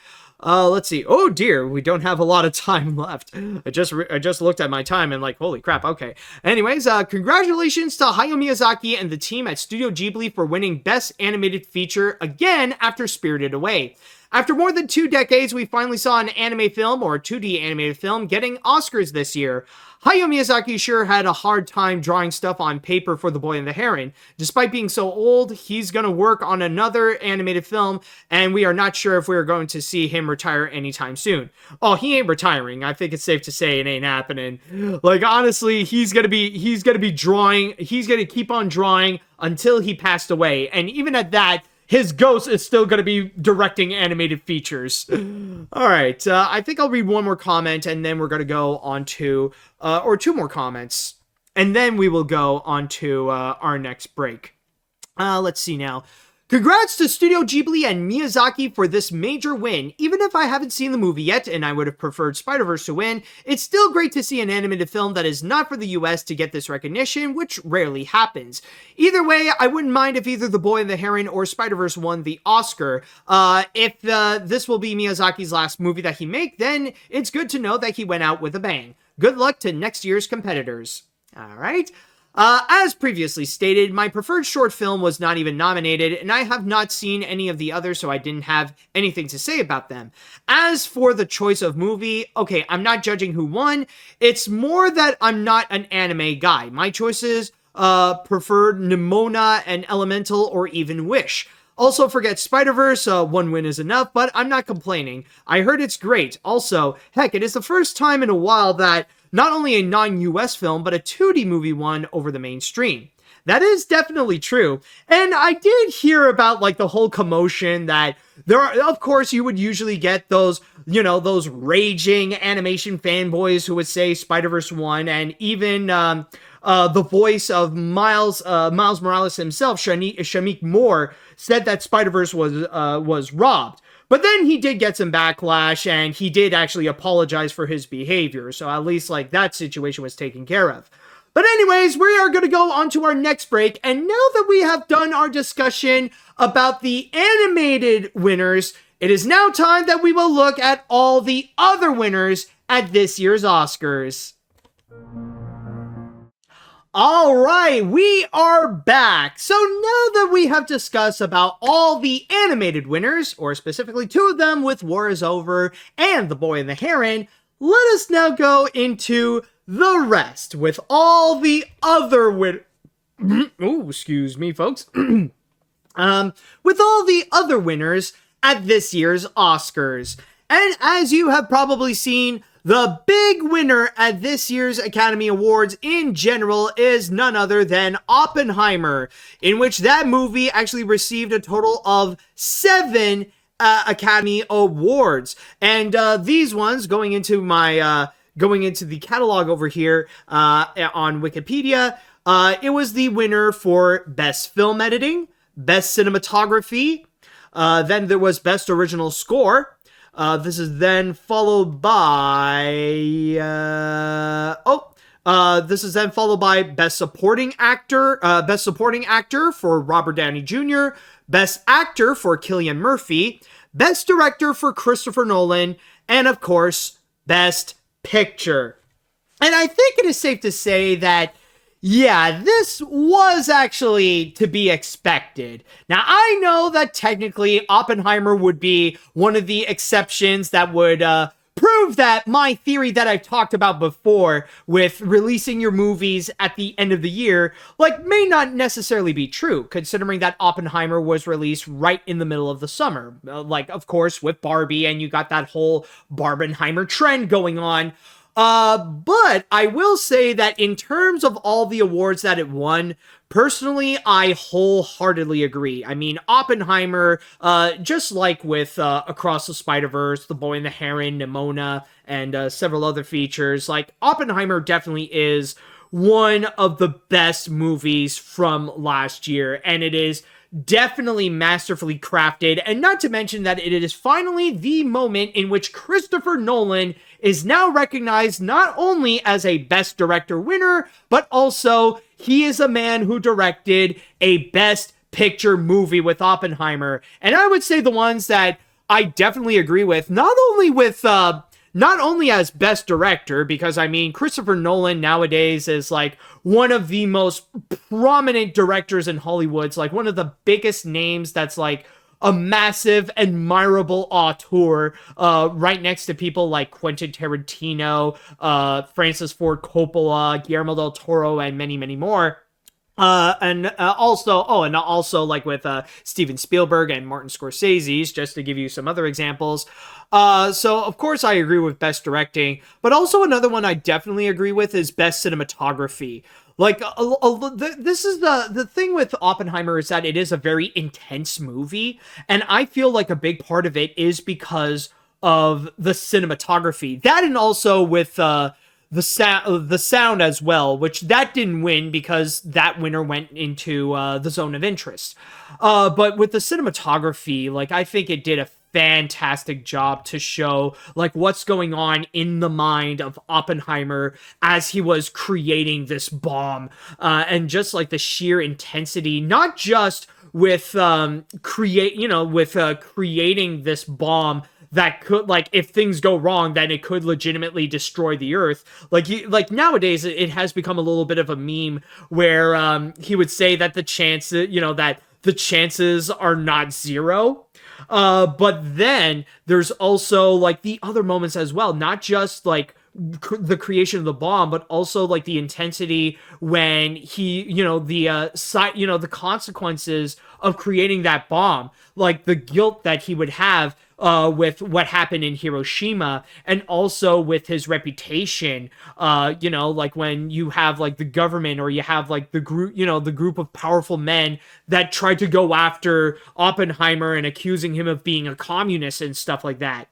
Let's see. Oh dear, we don't have a lot of time left. I just looked at my time and like, holy crap, okay. Anyways, congratulations to Hayao Miyazaki and the team at Studio Ghibli for winning Best Animated Feature again after Spirited Away. After more than 2 decades, we finally saw an anime film, or 2D animated film, getting Oscars this year. Hayao Miyazaki sure had a hard time drawing stuff on paper for The Boy and the Heron. Despite being so old, he's going to work on another animated film, and we are not sure if we're going to see him retire anytime soon. Oh, he ain't retiring. I think it's safe to say it ain't happening. Like, honestly, he's going to be drawing, he's going to keep on drawing until he passed away, and even at that, his ghost is still going to be directing animated features. All right, I think I'll read one more comment, and then we're going to go on to, or 2 more comments, and then we will go on to our next break. Let's see now. Congrats to Studio Ghibli and Miyazaki for this major win. Even if I haven't seen the movie yet, and I would have preferred Spider-Verse to win, it's still great to see an animated film that is not for the US to get this recognition, which rarely happens. Either way, I wouldn't mind if either The Boy and the Heron or Spider-Verse won the Oscar. If this will be Miyazaki's last movie that he make, then it's good to know that he went out with a bang. Good luck to next year's competitors. All right. As previously stated, my preferred short film was not even nominated, and I have not seen any of the others, so I didn't have anything to say about them. As for the choice of movie, okay, I'm not judging who won. It's more that I'm not an anime guy. My choices preferred Nimona and Elemental or even Wish. Also, forget Spider-Verse, one win is enough, but I'm not complaining. I heard it's great. Also, heck, it is the first time in a while that not only a non-US film, but a 2D movie won over the mainstream. That is definitely true. And I did hear about, like, the whole commotion that there are, of course, you would usually get those, you know, those raging animation fanboys who would say Spider-Verse won, and even, the voice of Miles Morales himself, Shamik Moore, said that Spider-Verse was robbed. But then he did get some backlash, and he did actually apologize for his behavior, so at least, like, that situation was taken care of. But anyways, we are going to go on to our next break, and now that we have done our discussion about the animated winners, it is now time that we will look at all the other winners at this year's Oscars. Alright, we are back. So now that we have discussed about all the animated winners, or specifically two of them with War is Over and The Boy and the Heron, let us now go into the rest with all the other winners. Oh, excuse me, folks. With all the other winners at this year's Oscars. And as you have probably seen, the big winner at this year's Academy Awards in general is none other than Oppenheimer, in which that movie actually received a total of 7 Academy Awards. And these ones, going into the catalog over here on Wikipedia, it was the winner for Best Film Editing, Best Cinematography, then there was Best Original Score. This is then followed by Best Supporting Actor for Robert Downey Jr., Best Actor for Cillian Murphy, Best Director for Christopher Nolan, and of course, Best Picture. And I think it is safe to say that, yeah, this was actually to be expected. Now, I know that technically Oppenheimer would be one of the exceptions that would prove that my theory that I've talked about before with releasing your movies at the end of the year, like, may not necessarily be true, considering that Oppenheimer was released right in the middle of the summer. Like, of course, with Barbie, and you got that whole Barbenheimer trend going on. But I will say that in terms of all the awards that it won, personally, I wholeheartedly agree. I mean, Oppenheimer, just like with Across the Spider-Verse, The Boy and the Heron, Nimona, and several other features, like, Oppenheimer definitely is one of the best movies from last year, and it is definitely masterfully crafted, and not to mention that it is finally the moment in which Christopher Nolan is now recognized not only as a Best Director winner, but also he is a man who directed a Best Picture movie with Oppenheimer. And I would say the ones that I definitely agree with, not only as Best Director, because I mean, Christopher Nolan nowadays is like one of the most prominent directors in Hollywood. It's like one of the biggest names that's like a massive, admirable auteur, right next to people like Quentin Tarantino, Francis Ford Coppola, Guillermo del Toro, and many, many more. And also like with Steven Spielberg and Martin Scorsese, just to give you some other examples. So of course I agree with Best Directing, but also another one I definitely agree with is Best Cinematography. Like, this is the thing with Oppenheimer is that it is a very intense movie, and I feel like a big part of it is because of the cinematography. That, and also with the sound as well, which that didn't win because that winner went into the zone of interest. But with the cinematography, like, I think it did a fantastic job to show like what's going on in the mind of Oppenheimer as he was creating this bomb, and just like the sheer intensity, not just with creating this bomb that could, like, if things go wrong, then it could legitimately destroy the Earth. Like nowadays, it has become a little bit of a meme where he would say that the chances are not zero. But then there's also like the other moments as well, not just like the creation of the bomb, but also like the intensity when he, the consequences of creating that bomb, like the guilt that he would have with what happened in Hiroshima, and also with his reputation, like when you have like the government, or you have like the group of powerful men that tried to go after Oppenheimer and accusing him of being a communist and stuff like that.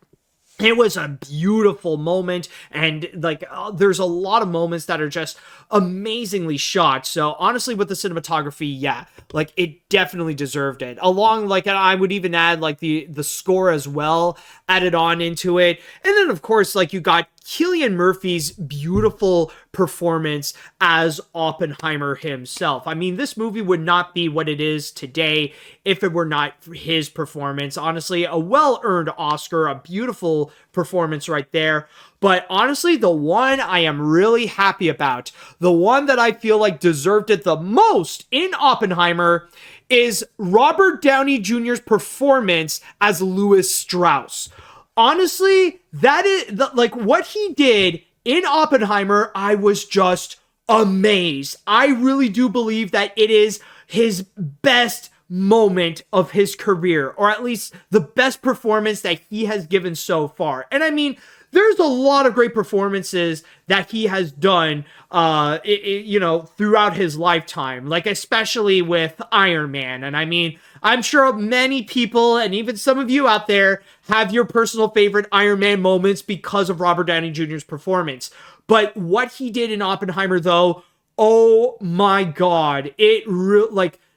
It was a beautiful moment, and like there's a lot of moments that are just amazingly shot. So honestly, with the cinematography, yeah, like it definitely deserved it. Along, like, and I would even add like the score as well, added on into it. And then of course, like, you got Cillian Murphy's beautiful performance as Oppenheimer himself. I mean, this movie would not be what it is today if it were not for his performance. Honestly, a well-earned Oscar, a beautiful performance right there. But honestly, the one I am really happy about, the one that I feel like deserved it the most in Oppenheimer, is Robert Downey Jr.'s performance as Louis Strauss. Honestly, that is like what he did in Oppenheimer. I was just amazed. I really do believe that it is his best moment of his career, or at least the best performance that he has given so far. And I mean, there's a lot of great performances that he has done, throughout his lifetime, like especially with Iron Man. And I mean, I'm sure many people, and even some of you out there, have your personal favorite Iron Man moments because of Robert Downey Jr.'s performance. But what he did in Oppenheimer, though, oh my God,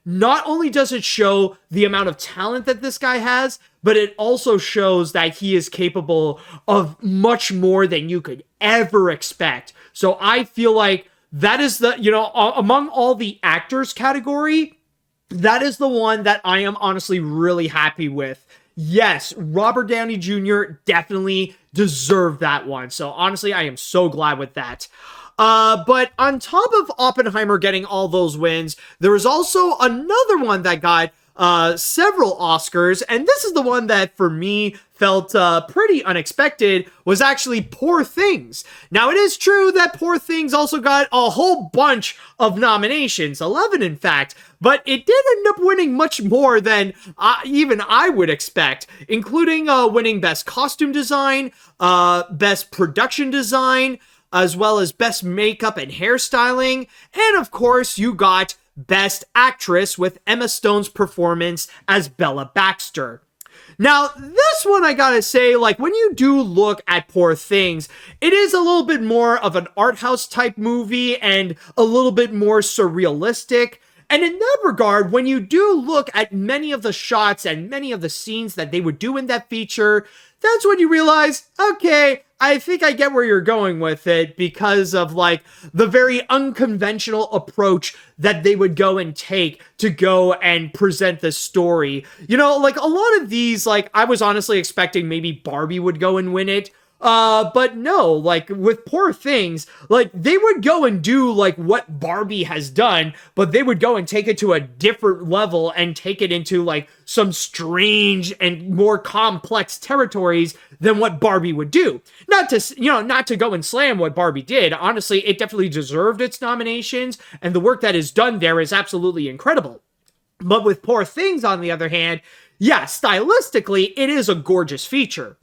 not only does it show the amount of talent that this guy has, but it also shows that he is capable of much more than you could ever expect. So I feel like that is among all the actors category, that is the one that I am honestly really happy with. Yes, Robert Downey Jr. definitely deserved that one. So honestly, I am so glad with that. But on top of Oppenheimer getting all those wins, there was also another one that got several Oscars, and this is the one that for me felt pretty unexpected, was actually Poor Things. Now, it is true that Poor Things also got a whole bunch of nominations, 11 in fact, but it did end up winning much more than even I would expect, including winning Best Costume Design, Best Production Design, as well as Best Makeup and Hairstyling, and of course, you got Best Actress with Emma Stone's performance as Bella Baxter. Now, this one I gotta say, like, when you do look at Poor Things, it is a little bit more of an art house type movie and a little bit more surrealistic. And in that regard, when you do look at many of the shots and many of the scenes that they would do in that feature, that's when you realize, okay, I think I get where you're going with it, because of like the very unconventional approach that they would go and take to go and present this story. You know, like a lot of these, like I was honestly expecting maybe Barbie would go and win it. But no, like with Poor Things, like they would go and do like what Barbie has done, but they would go and take it to a different level and take it into like some strange and more complex territories than what Barbie would do. Not to go and slam what Barbie did. Honestly, it definitely deserved its nominations, and the work that is done there is absolutely incredible. But with Poor Things, on the other hand, yeah, stylistically, it is a gorgeous feature.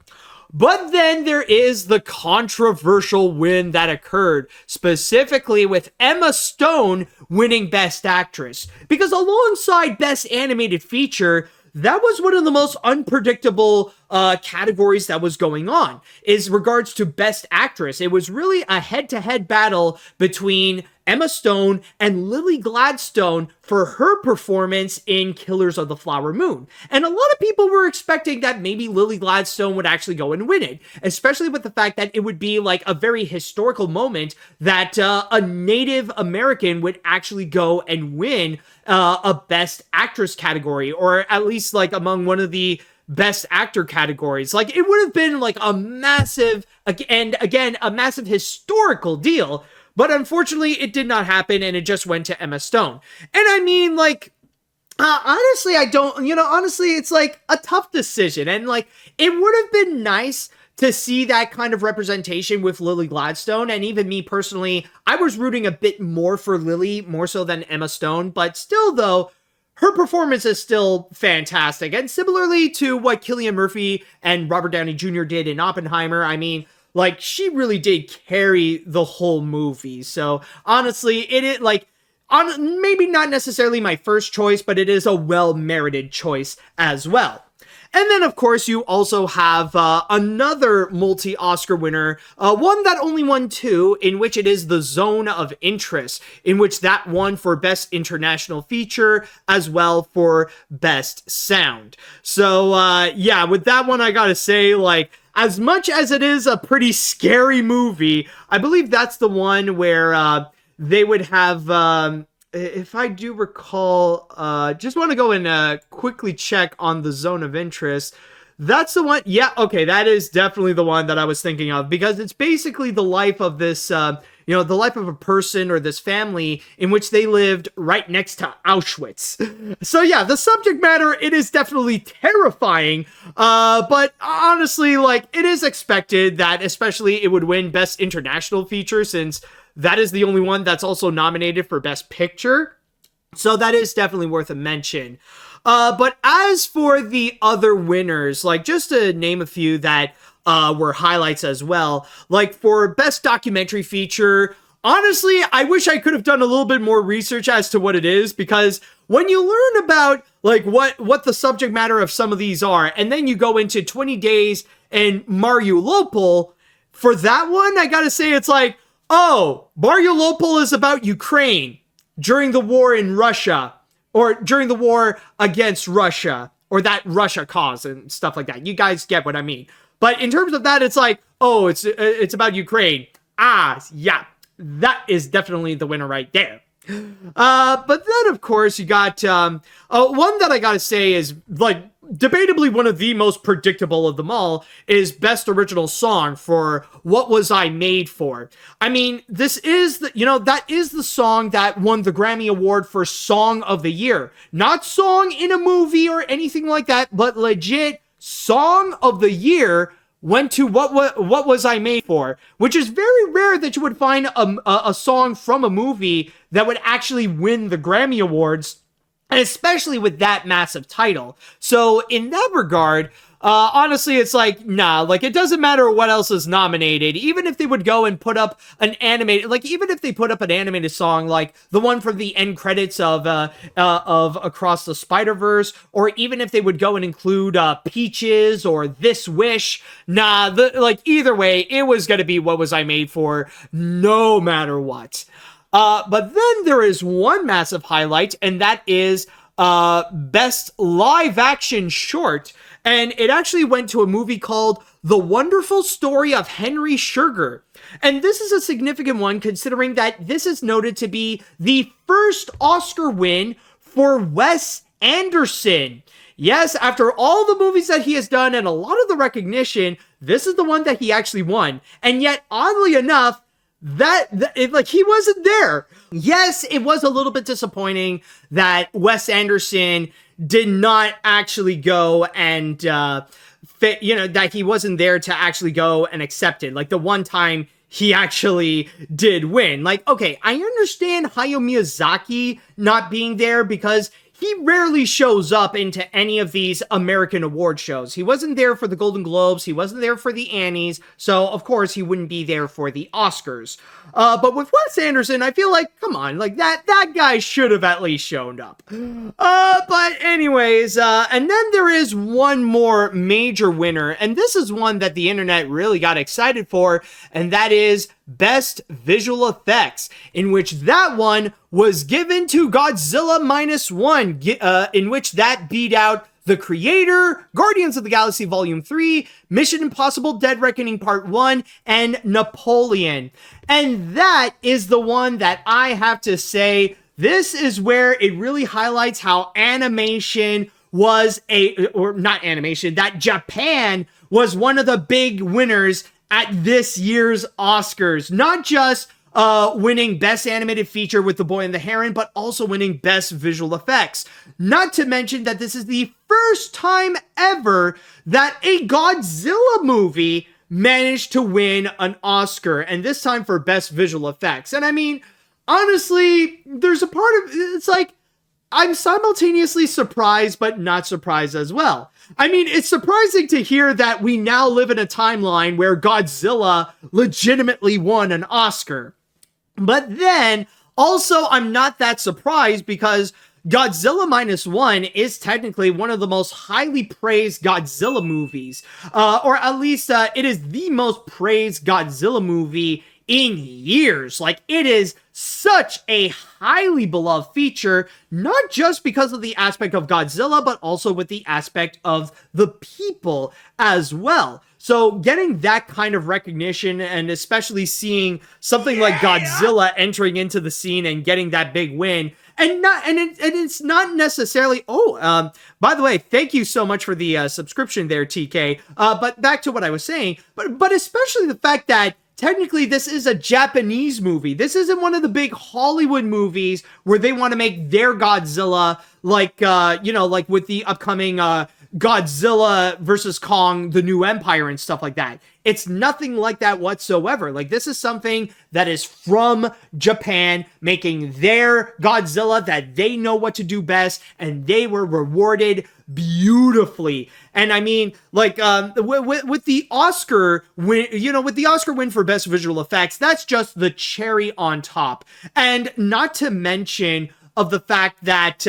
But then there is the controversial win that occurred, specifically with Emma Stone winning Best Actress. Because alongside Best Animated Feature, that was one of the most unpredictable categories that was going on, is regards to Best Actress. It was really a head-to-head battle between Emma Stone and Lily Gladstone for her performance in Killers of the Flower Moon. And a lot of people were expecting that maybe Lily Gladstone would actually go and win it, especially with the fact that it would be like a very historical moment that a Native American would actually go and win a Best Actress category, or at least like among one of the Best Actor categories. Like, it would have been like a massive, and again, a massive historical deal, but unfortunately it did not happen, and it just went to Emma Stone. And I mean, like, honestly, honestly, it's like a tough decision, and like, it would have been nice to see that kind of representation with Lily Gladstone, and even me personally, I was rooting a bit more for Lily, more so than Emma Stone, but still though, her performance is still fantastic, and similarly to what Cillian Murphy and Robert Downey Jr. did in Oppenheimer, I mean, like, she really did carry the whole movie, so honestly, it is, like, maybe not necessarily my first choice, but it is a well-merited choice as well. And then, of course, you also have another multi-Oscar winner, one that only won 2, in which it is The Zone of Interest, in which that won for Best International Feature, as well for Best Sound. So, yeah, with that one, I gotta say, like, as much as it is a pretty scary movie, I believe that's the one where they would have... if I do recall, just want to go and quickly check on The Zone of Interest. That's the one. Yeah, okay, that is definitely the one that I was thinking of, because it's basically the life of this, the life of a person or this family in which they lived right next to Auschwitz. So yeah, the subject matter, it is definitely terrifying, but honestly, like, it is expected that especially it would win Best International Feature, since that is the only one that's also nominated for Best Picture. So that is definitely worth a mention. But as for the other winners, like, just to name a few that were highlights as well, like for Best Documentary Feature, honestly, I wish I could have done a little bit more research as to what it is, because when you learn about like what the subject matter of some of these are, and then you go into 20 Days and Mariupol, for that one, I gotta say, it's like, oh, Mariupol is about Ukraine during the war in Russia, or during the war against Russia, or that Russia caused and stuff like that. You guys get what I mean. But in terms of that, it's like, oh, it's about Ukraine. Ah, yeah, that is definitely the winner right there. But then, of course, you got one that I gotta say is, like, debatably one of the most predictable of them all, is Best Original Song for What Was I Made For? I mean, this is that is the song that won the Grammy Award for Song of the Year. Not song in a movie or anything like that, but legit Song of the Year went to What Was I Made For? Which is very rare that you would find a song from a movie that would actually win the Grammy Awards, and especially with that massive title. So in that regard, honestly, it's like, nah, like, it doesn't matter what else is nominated. Even if they would go and put up an animated, like, even if they put up an animated song, like the one from the end credits of Across the Spider-Verse, or even if they would go and include Peaches or This Wish, nah, like, either way, it was gonna be What Was I Made For, no matter what. But then there is one massive highlight, and that is Best Live Action Short, and it actually went to a movie called The Wonderful Story of Henry Sugar. And this is a significant one, considering that this is noted to be the first Oscar win for Wes Anderson. Yes, after all the movies that he has done and a lot of the recognition, this is the one that he actually won. And yet, oddly enough, he wasn't there. Yes, it was a little bit disappointing that Wes Anderson did not actually go and that he wasn't there to actually go and accept it. Like, the one time he actually did win. Like, okay, I understand Hayao Miyazaki not being there because he rarely shows up into any of these American award shows. He wasn't there for the Golden Globes. He wasn't there for the Annies. So, of course, he wouldn't be there for the Oscars. But with Wes Anderson, I feel like, come on, like, that guy should have at least shown up. But anyways, and then there is one more major winner, and this is one that the internet really got excited for, and that is Best Visual Effects, in which that one was given to Godzilla -1, in which that beat out The Creator, Guardians of the Galaxy Volume 3, Mission Impossible Dead Reckoning Part 1, and Napoleon. And that is the one that I have to say, this is where it really highlights how animation that Japan was one of the big winners at this year's Oscars. Not just winning Best Animated Feature with The Boy and the Heron, but also winning Best Visual Effects. Not to mention that this is the first time ever that a Godzilla movie managed to win an Oscar, and this time for Best Visual Effects. And I mean, honestly, there's a part of it's like, I'm simultaneously surprised, but not surprised as well. I mean, it's surprising to hear that we now live in a timeline where Godzilla legitimately won an Oscar. But then, also, I'm not that surprised because Godzilla Minus One is technically one of the most highly praised Godzilla movies. Or at least it is the most praised Godzilla movie in years. Like, it is such a highly beloved feature, not just because of the aspect of Godzilla, but also with the aspect of the people as well. So getting that kind of recognition, and especially seeing something like Godzilla entering into the scene and getting that big win, and it's not necessarily, by the way, thank you so much for the subscription there, TK. But back to what I was saying, but especially the fact that technically this is a Japanese movie. This isn't one of the big Hollywood movies where they want to make their Godzilla like, like with the upcoming Godzilla versus Kong, The New Empire and stuff like that. It's nothing like that whatsoever. Like, this is something that is from Japan, making their Godzilla that they know what to do best, and they were rewarded beautifully. And I mean, like, with the Oscar win, with the Oscar win for Best Visual Effects, that's just the cherry on top. And not to mention of the fact that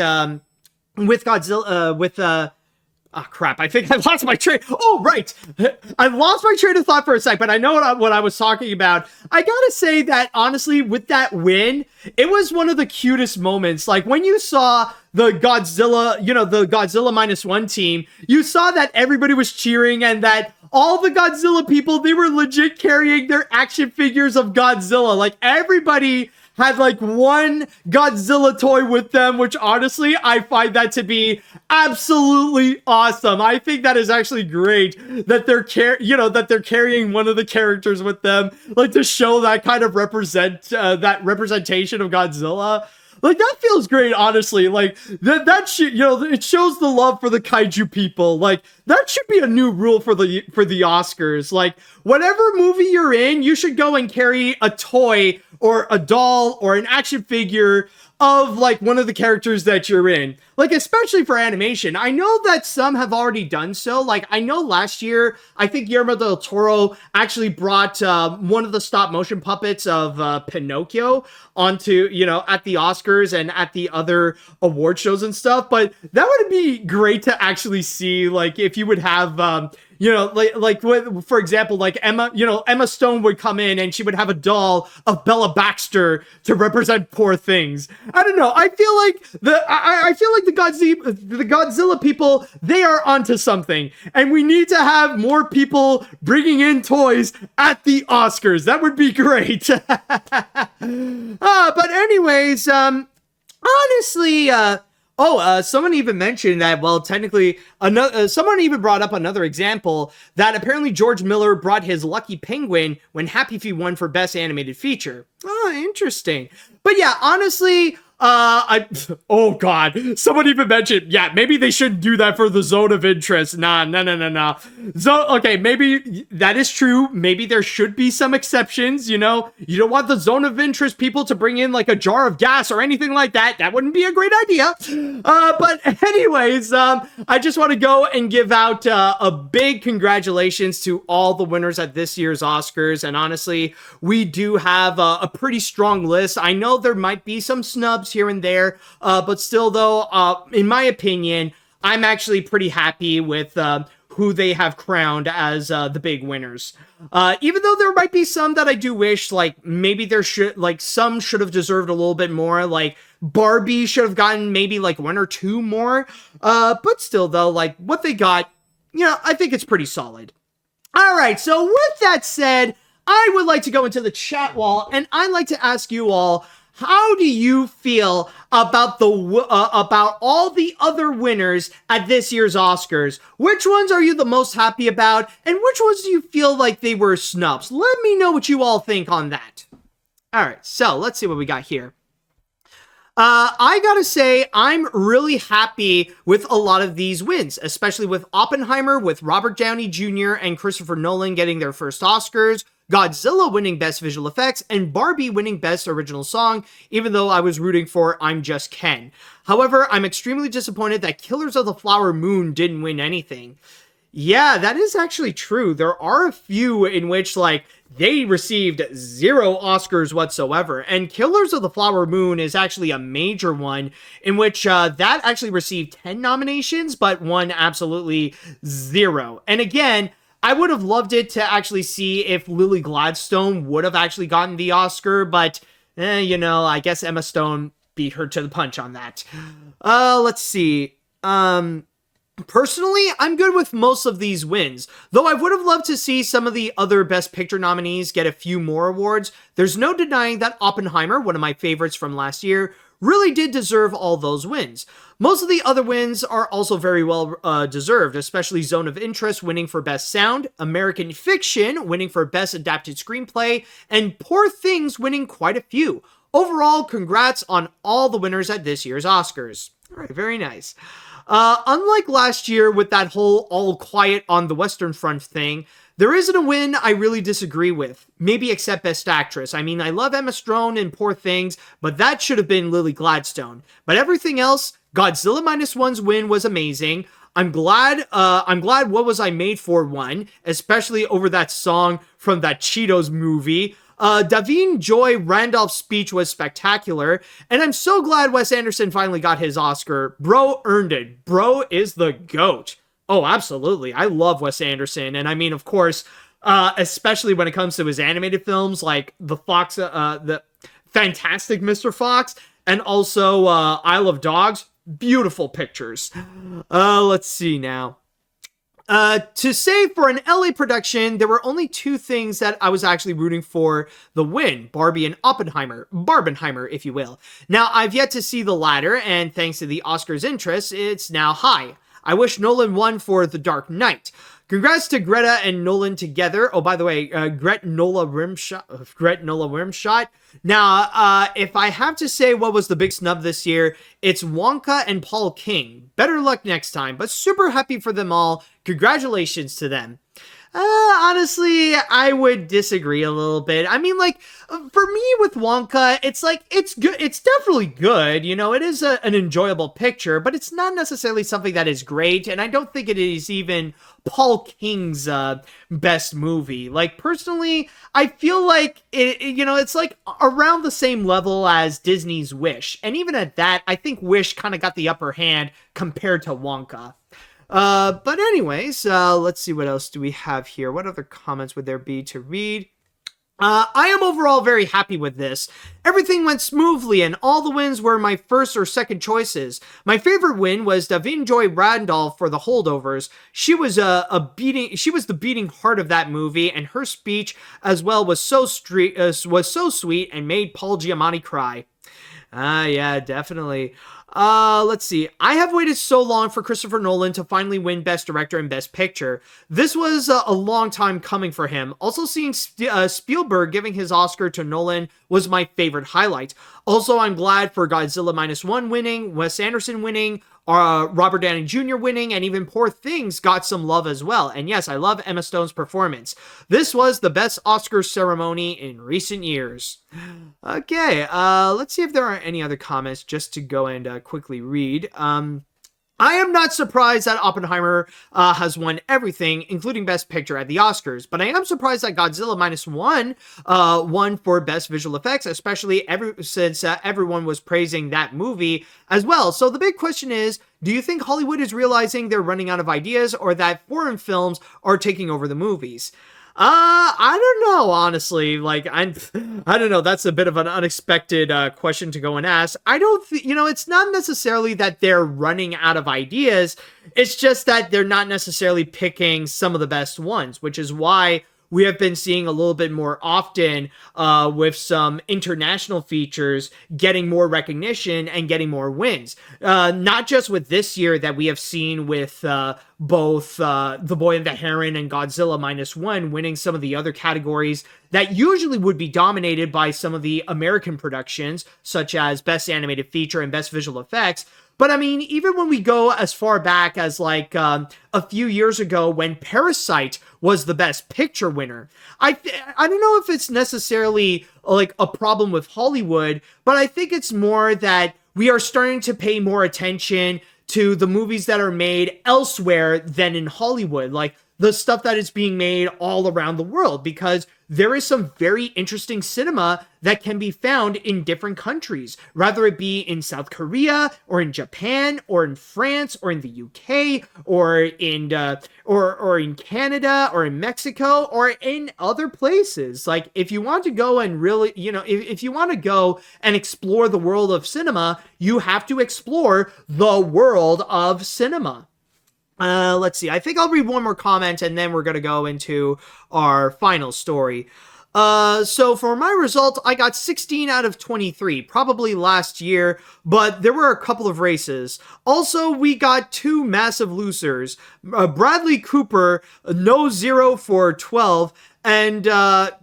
with Godzilla, oh, crap. I think I lost my train. Oh, right. I lost my train of thought for a sec, but I know what I was talking about. I gotta say that, honestly, with that win, it was one of the cutest moments. Like, when you saw the Godzilla, the Godzilla Minus One team, you saw that everybody was cheering and that all the Godzilla people, they were legit carrying their action figures of Godzilla. Like, everybody had like one Godzilla toy with them, which honestly, I find that to be absolutely awesome. I think that is actually great that they're carrying one of the characters with them, like, to show that kind of that representation of Godzilla. Like, that feels great, honestly. Like, that shit, it shows the love for the kaiju people. Like, that should be a new rule for the Oscars. Like, whatever movie you're in, you should go and carry a toy or a doll or an action figure of, like, one of the characters that you're in. Like, especially for animation. I know that some have already done so. Like, I know last year, I think Guillermo del Toro actually brought one of the stop motion puppets of Pinocchio onto, at the Oscars and at the other award shows and stuff. But that would be great to actually see, like, if you would have, for example, like Emma Stone would come in and she would have a doll of Bella Baxter to represent Poor Things. I don't know. I feel like the Godzilla people, they are onto something, and we need to have more people bringing in toys at the Oscars. That would be great. But anyways, honestly, someone even mentioned that, well, technically, someone even brought up another example that apparently George Miller brought his Lucky Penguin when Happy Feet won for Best Animated Feature. Oh, interesting. But yeah, honestly, oh god, someone even mentioned, yeah, maybe they shouldn't do that for the Zone of Interest. No. Okay, maybe that is true. Maybe there should be some exceptions, you don't want the Zone of Interest people to bring in like a jar of gas or anything like that. That wouldn't be a great idea. But anyways, I just want to go and give out a big congratulations to all the winners at this year's Oscars. And honestly, we do have a pretty strong list. I know there might be some snubs here and there, but still though, in my opinion, I'm actually pretty happy with who they have crowned as the big winners. Even though there might be some that I do wish, like, maybe some should have deserved a little bit more, like Barbie should have gotten maybe like one or two more, but still though, like, what they got, I think it's pretty solid. All right, so with that said, I would like to go into the chat wall, and I'd like to ask you all, how do you feel about about all the other winners at this year's Oscars? Which ones are you the most happy about, and which ones do you feel like they were snubs? Let me know what you all think on that. All right, so let's see what we got here. I gotta say, I'm really happy with a lot of these wins, especially with Oppenheimer, with Robert Downey Jr. and Christopher Nolan getting their first Oscars, Godzilla winning Best Visual Effects, and Barbie winning Best Original Song, even though I was rooting for I'm Just Ken. However, I'm extremely disappointed that Killers of the Flower Moon didn't win anything. Yeah, that is actually true. There are a few in which, like, they received 0 Oscars whatsoever, and Killers of the Flower Moon is actually a major one in which that actually received 10 nominations, but won absolutely 0. And again, I would have loved it to actually see if Lily Gladstone would have actually gotten the Oscar, but, I guess Emma Stone beat her to the punch on that. Let's see. Personally, I'm good with most of these wins, though I would have loved to see some of the other Best Picture nominees get a few more awards. There's no denying that Oppenheimer, one of my favorites from last year, really did deserve all those wins. Most of the other wins are also very well deserved, especially Zone of Interest winning for Best Sound, American Fiction winning for Best Adapted Screenplay, and Poor Things winning quite a few. Overall, congrats on all the winners at this year's Oscars. All right, very nice. Unlike last year with that whole all quiet on the Western Front thing, there isn't a win I really disagree with, maybe except Best Actress. I mean, I love Emma Stone in Poor Things, but that should have been Lily Gladstone. But everything else, Godzilla -1's win was amazing. I'm glad What Was I Made For won, especially over that song from that Cheetos movie. Davine Joy Randolph's speech was spectacular, and I'm so glad Wes Anderson finally got his Oscar. Bro earned it. Bro is the GOAT. Oh, absolutely. I love Wes Anderson, and I mean, of course, especially when it comes to his animated films, like the Fantastic Mr. Fox, and also Isle of Dogs. Beautiful pictures. Let's see now. To say for an LA production, there were only 2 things that I was actually rooting for the win, Barbie and Oppenheimer, Barbenheimer, if you will. Now, I've yet to see the latter, and thanks to the Oscars' interest, it's now high. I wish Nolan won for The Dark Knight. Congrats to Greta and Nolan together. Oh, by the way, Greta-Nola Rimshot. Now, if I have to say what was the big snub this year, it's Wonka and Paul King. Better luck next time, but super happy for them all. Congratulations to them. Honestly, I would disagree a little bit. I mean, like, for me with Wonka, it's like, it's good. It's definitely good. It is an enjoyable picture, but it's not necessarily something that is great. And I don't think it is even Paul King's best movie. Like, personally, I feel like it's like around the same level as Disney's Wish. And even at that, I think Wish kind of got the upper hand compared to Wonka. But anyways, let's see what else do we have here. What other comments would there be to read? I am overall very happy with this. Everything went smoothly and all the wins were my first or second choices. My favorite win was Davine Joy Randolph for The Holdovers. She was the beating heart of that movie, and her speech as well was so sweet and made Paul Giamatti cry. Yeah, definitely. Let's see. I have waited so long for Christopher Nolan to finally win Best Director and Best Picture. This was a long time coming for him. Also, seeing Spielberg giving his Oscar to Nolan was my favorite highlight. Also, I'm glad for Godzilla -1 winning, Wes Anderson winning, Robert Downey Jr. winning, and even Poor Things got some love as well. And yes, I love Emma Stone's performance. This was the best Oscar ceremony in recent years. Okay, let's see if there are any other comments just to go and quickly read. I am not surprised that Oppenheimer has won everything, including Best Picture at the Oscars, but I am surprised that Godzilla -1 won for Best Visual Effects, especially since everyone was praising that movie as well. So the big question is, do you think Hollywood is realizing they're running out of ideas, or that foreign films are taking over the movies? I don't know, honestly. Like, I don't know. That's a bit of an unexpected question to go and ask. I don't it's not necessarily that they're running out of ideas. It's just that they're not necessarily picking some of the best ones, which is why we have been seeing a little bit more often with some international features getting more recognition and getting more wins. Not just with this year that we have seen with both The Boy and the Heron and Godzilla -1 winning some of the other categories that usually would be dominated by some of the American productions, such as Best Animated Feature and Best Visual Effects. But I mean, even when we go as far back as like a few years ago when Parasite was the Best Picture winner, I don't know if it's necessarily like a problem with Hollywood, but I think it's more that we are starting to pay more attention to the movies that are made elsewhere than in Hollywood, like the stuff that is being made all around the world, because there is some very interesting cinema that can be found in different countries, whether it be in South Korea or in Japan or in France or in the UK or in or in Canada or in Mexico or in other places. Like, if you want to go and really, if you want to go and explore the world of cinema, you have to explore the world of cinema. Let's see. I think I'll read one more comment and then we're going to go into our final story. So for my result, I got 16 out of 23, probably last year, but there were a couple of races. Also, we got two massive losers. Bradley Cooper, no 0 for 12, and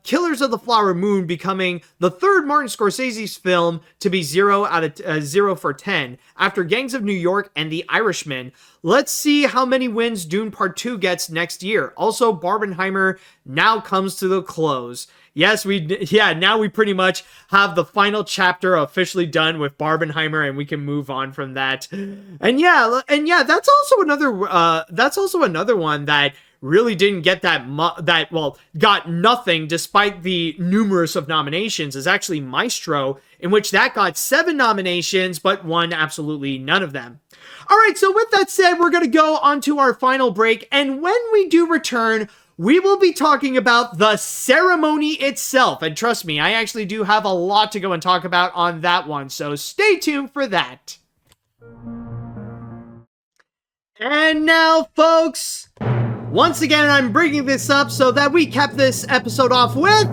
Killers of the Flower Moon becoming the third Martin Scorsese's film to be 0 for 10, after Gangs of New York and The Irishman. Let's see how many wins Dune Part 2 gets next year. Also, Barbenheimer now comes to the close. Yes, now we pretty much have the final chapter officially done with Barbenheimer, and we can move on from that. And yeah, that's also another one that really didn't get got nothing despite the numerous of nominations, is actually Maestro, in which that got 7 nominations but won absolutely none of them. Alright, so with that said, we're going to go on to our final break, and when we do return, we will be talking about the ceremony itself. And trust me, I actually do have a lot to go and talk about on that one, so stay tuned for that. And now, folks, once again, I'm bringing this up so that we kept this episode off with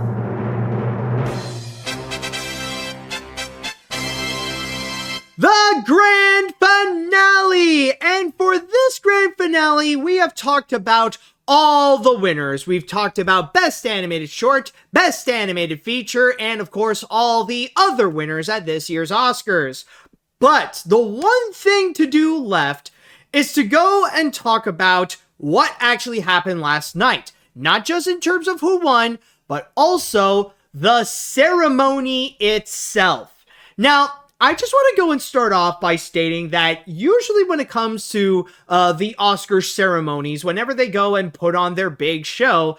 the grand finale! And for this grand finale, we have talked about all the winners. We've talked about Best Animated Short, Best Animated Feature, and of course, all the other winners at this year's Oscars. But the one thing to do left is to go and talk about what actually happened last night. Not just in terms of who won, but also the ceremony itself. Now, I just want to go and start off by stating that usually when it comes to the Oscar ceremonies, whenever they go and put on their big show,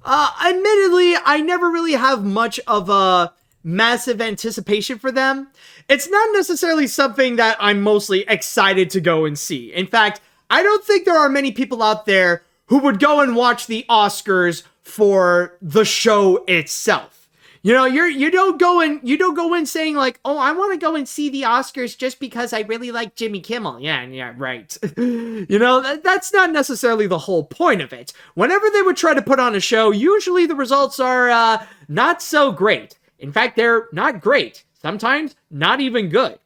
admittedly, I never really have much of a massive anticipation for them. It's not necessarily something that I'm mostly excited to go and see. In fact, I don't think there are many people out there who would go and watch the Oscars for the show itself. You know, you don't go in saying like, oh, I want to go and see the Oscars just because I really like Jimmy Kimmel. Yeah, right. You know, that's not necessarily the whole point of it. Whenever they would try to put on a show, usually the results are not so great. In fact, they're not great. Sometimes not even good.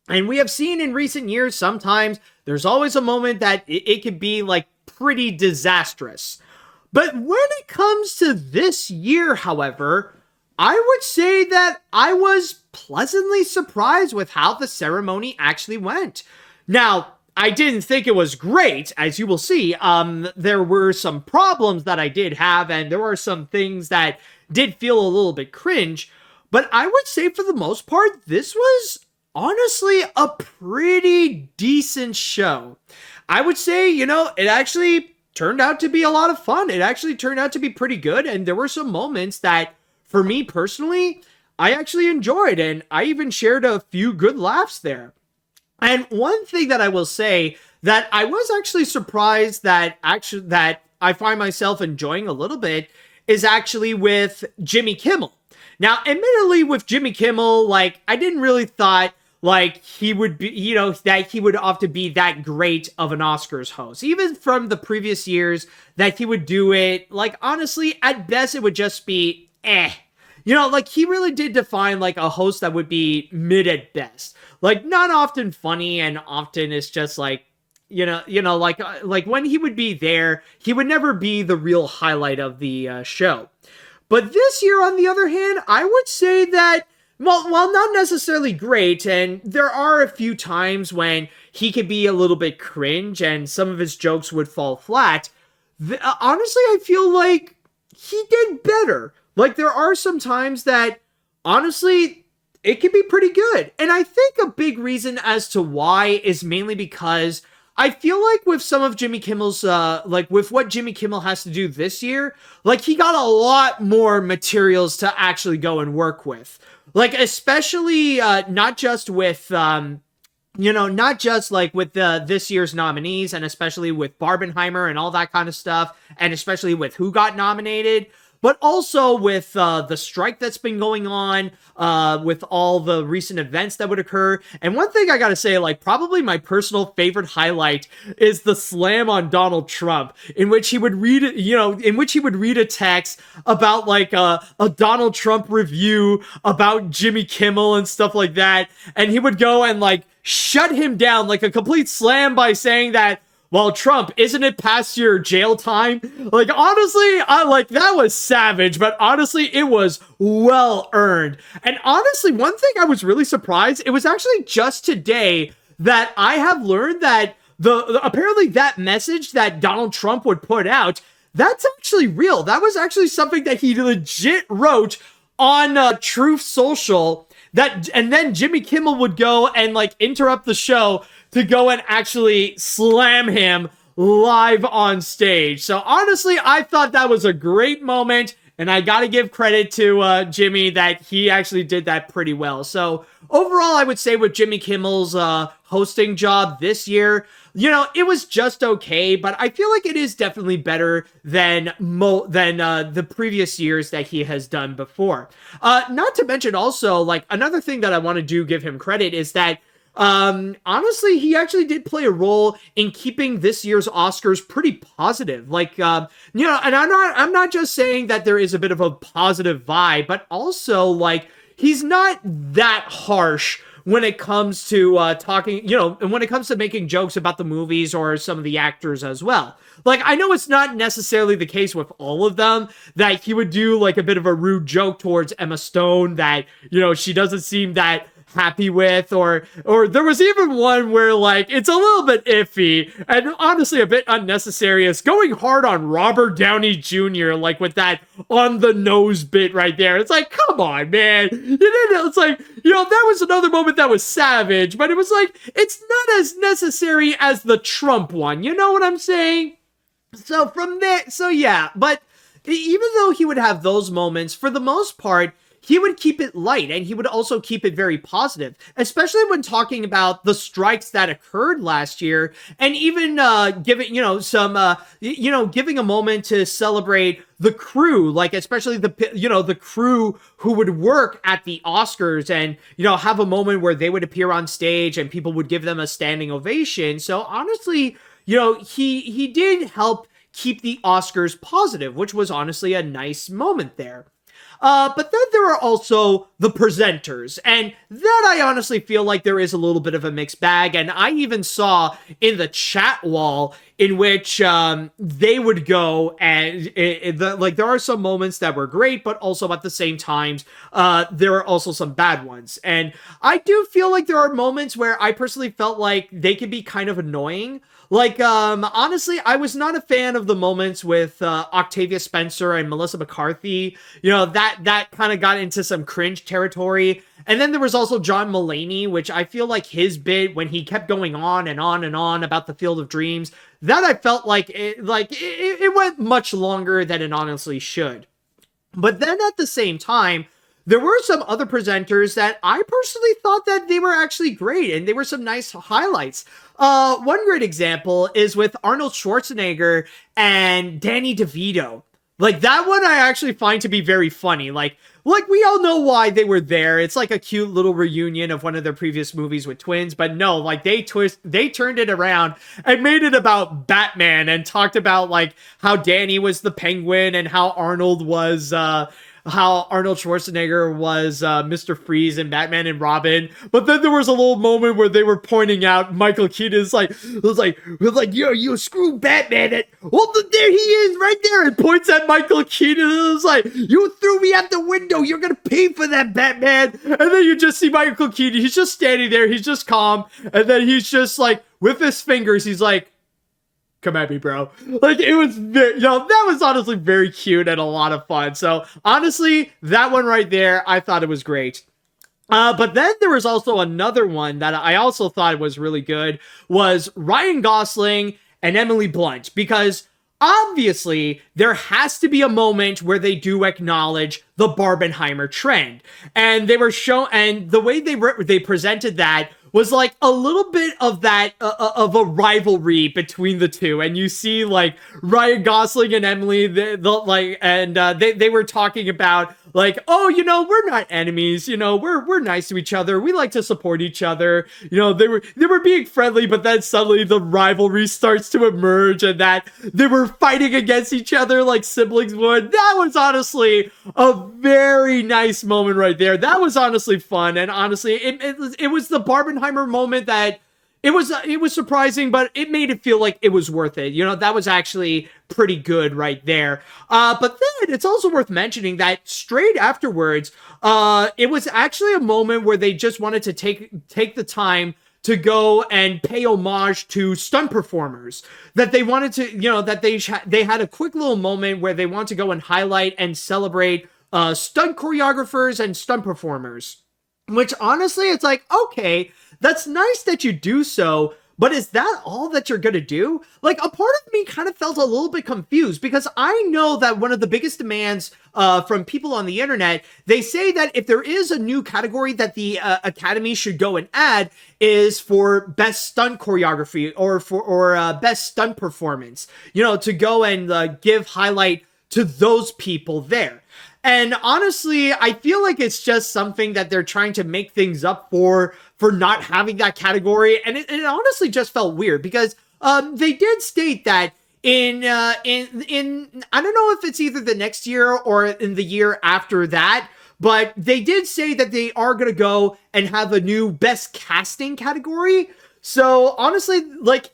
And we have seen in recent years, sometimes there's always a moment that it could be like pretty disastrous. But when it comes to this year, however, I would say that I was pleasantly surprised with how the ceremony actually went. Now, I didn't think it was great, as you will see. There were some problems that I did have, and there were some things that did feel a little bit cringe. But I would say for the most part, this was honestly a pretty decent show. I would say, you know, it actually turned out to be a lot of fun. It actually turned out to be pretty good, and there were some moments that, for me personally, I actually enjoyed, and I even shared a few good laughs there. And one thing that I will say that I was actually surprised that I find myself enjoying a little bit is actually with Jimmy Kimmel. Now, admittedly, with Jimmy Kimmel, like, I didn't really thought, like he would be, that he would often be that great of an Oscars host. Even from the previous years that he would do it, like honestly, at best it would just be eh. Like he really did define like a host that would be mid at best. Like not often funny, and often it's just like, like when he would be there, he would never be the real highlight of the show. But this year, on the other hand, I would say that, well, while not necessarily great, and there are a few times when he could be a little bit cringe and some of his jokes would fall flat, honestly, I feel like he did better. Like, there are some times that, honestly, it can be pretty good. And I think a big reason as to why is mainly because I feel like with some of Jimmy Kimmel's, with what Jimmy Kimmel has to do this year, like, he got a lot more materials to actually go and work with. Like, especially, not just with, not just, like, with this year's nominees, and especially with Barbenheimer and all that kind of stuff, and especially with who got nominated, but also with the strike that's been going on, with all the recent events that would occur. And one thing I gotta say, like, probably my personal favorite highlight is the slam on Donald Trump, in which he would read, a text about, like, a Donald Trump review about Jimmy Kimmel and stuff like that, and he would go and, like, shut him down, like a complete slam, by saying that, well, Trump, isn't it past your jail time? Like, honestly, that was savage, but honestly, it was well earned. And honestly, one thing I was really surprised, it was actually just today that I have learned that apparently that message that Donald Trump would put out, that's actually real. That was actually something that he legit wrote on Truth Social, and then Jimmy Kimmel would go and, like, interrupt the show to go and actually slam him live on stage. So honestly, I thought that was a great moment, and I gotta give credit to Jimmy that he actually did that pretty well. So overall, I would say with Jimmy Kimmel's hosting job this year, it was just okay, but I feel like it is definitely better than the previous years that he has done before. Not to mention also, like, another thing that I want to give him credit is that honestly, he actually did play a role in keeping this year's Oscars pretty positive. Like, and I'm not just saying that there is a bit of a positive vibe, but also, like, he's not that harsh when it comes to talking, and when it comes to making jokes about the movies or some of the actors as well. Like, I know it's not necessarily the case with all of them, that he would do, like, a bit of a rude joke towards Emma Stone that, she doesn't seem that happy with, or there was even one where, like, it's a little bit iffy and honestly a bit unnecessary. It's going hard on Robert Downey Jr., like, with that on the nose bit right there. It's like, come on, man. It's like, that was another moment that was savage, but it was like, it's not as necessary as the Trump one. You know what I'm saying? So from there, yeah, but even though he would have those moments, for the most part, he would keep it light, and he would also keep it very positive, especially when talking about the strikes that occurred last year, and even giving, giving a moment to celebrate the crew, like, especially the crew who would work at the Oscars, and, have a moment where they would appear on stage and people would give them a standing ovation. So honestly, he did help keep the Oscars positive, which was honestly a nice moment there. But then there are also the presenters, and that I honestly feel like there is a little bit of a mixed bag, and I even saw in the chat wall in which they would go, and there are some moments that were great, but also at the same times, there are also some bad ones. And I do feel like there are moments where I personally felt like they could be kind of annoying. Like, honestly, I was not a fan of the moments with Octavia Spencer and Melissa McCarthy. That kind of got into some cringe territory. And then there was also John Mulaney, which I feel like his bit, when he kept going on and on and on about the Field of Dreams, that I felt like it went much longer than it honestly should. But then at the same time, there were some other presenters that I personally thought that they were actually great, and they were some nice highlights. One great example is with Arnold Schwarzenegger and Danny DeVito. Like, that one I actually find to be very funny. Like we all know why they were there. It's like a cute little reunion of one of their previous movies with twins. But no, like, they turned it around and made it about Batman and talked about, like, how Danny was the Penguin and how Arnold Schwarzenegger was Mr. Freeze and Batman and Robin. But then there was a little moment where they were pointing out Michael Keaton's was like, yo, screw Batman. And, well, there he is right there. And points at Michael Keaton and it was like, you threw me out the window. You're going to pay for that, Batman. And then you just see Michael Keaton. He's just standing there. He's just calm. And then he's just like, with his fingers, he's like, come at me, bro. Like, it was very, that was honestly very cute and a lot of fun. So honestly, that one right there, I thought it was great. But then there was also another one that I also thought was really good, was Ryan Gosling and Emily Blunt, because obviously there has to be a moment where they do acknowledge the Barbenheimer trend. And they were and the way they presented that was like a little bit of that of a rivalry between the two, and you see like Ryan Gosling and Emily, they were talking about like, oh, we're not enemies, we're nice to each other, we like to support each other, they were being friendly, but then suddenly the rivalry starts to emerge, and that they were fighting against each other like siblings would. That was honestly a very nice moment right there. That was honestly fun, and honestly, it was the Barbenheimer moment that it was surprising, but it made it feel like it was worth it. That was actually pretty good right there. But then it's also worth mentioning that straight afterwards, it was actually a moment where they just wanted to take the time to go and pay homage to stunt performers. That they wanted to, that they had a quick little moment where they want to go and highlight and celebrate stunt choreographers and stunt performers. Which honestly, it's like, okay, that's nice that you do so, but is that all that you're gonna do? Like, a part of me kind of felt a little bit confused, because I know that one of the biggest demands from people on the internet, they say that if there is a new category that the Academy should go and add, is for best stunt choreography or best stunt performance, to go and give highlight to those people there. And honestly, I feel like it's just something that they're trying to make things up for not having that category. And it honestly just felt weird, because they did state that in I don't know if it's either the next year or in the year after that, but they did say that they are going to go and have a new best casting category. So honestly, like,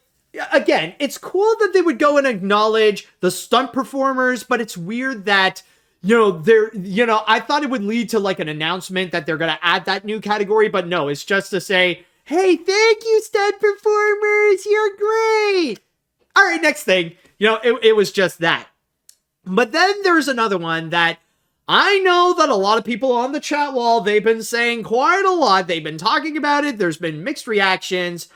again, it's cool that they would go and acknowledge the stunt performers, but it's weird that I thought it would lead to like an announcement that they're going to add that new category, but no, it's just to say, hey, thank you, stunt performers, you're great. All right, next thing, it was just that. But then there's another one that I know that a lot of people on the chat wall, they've been saying quite a lot. They've been talking about it. There's been mixed reactions.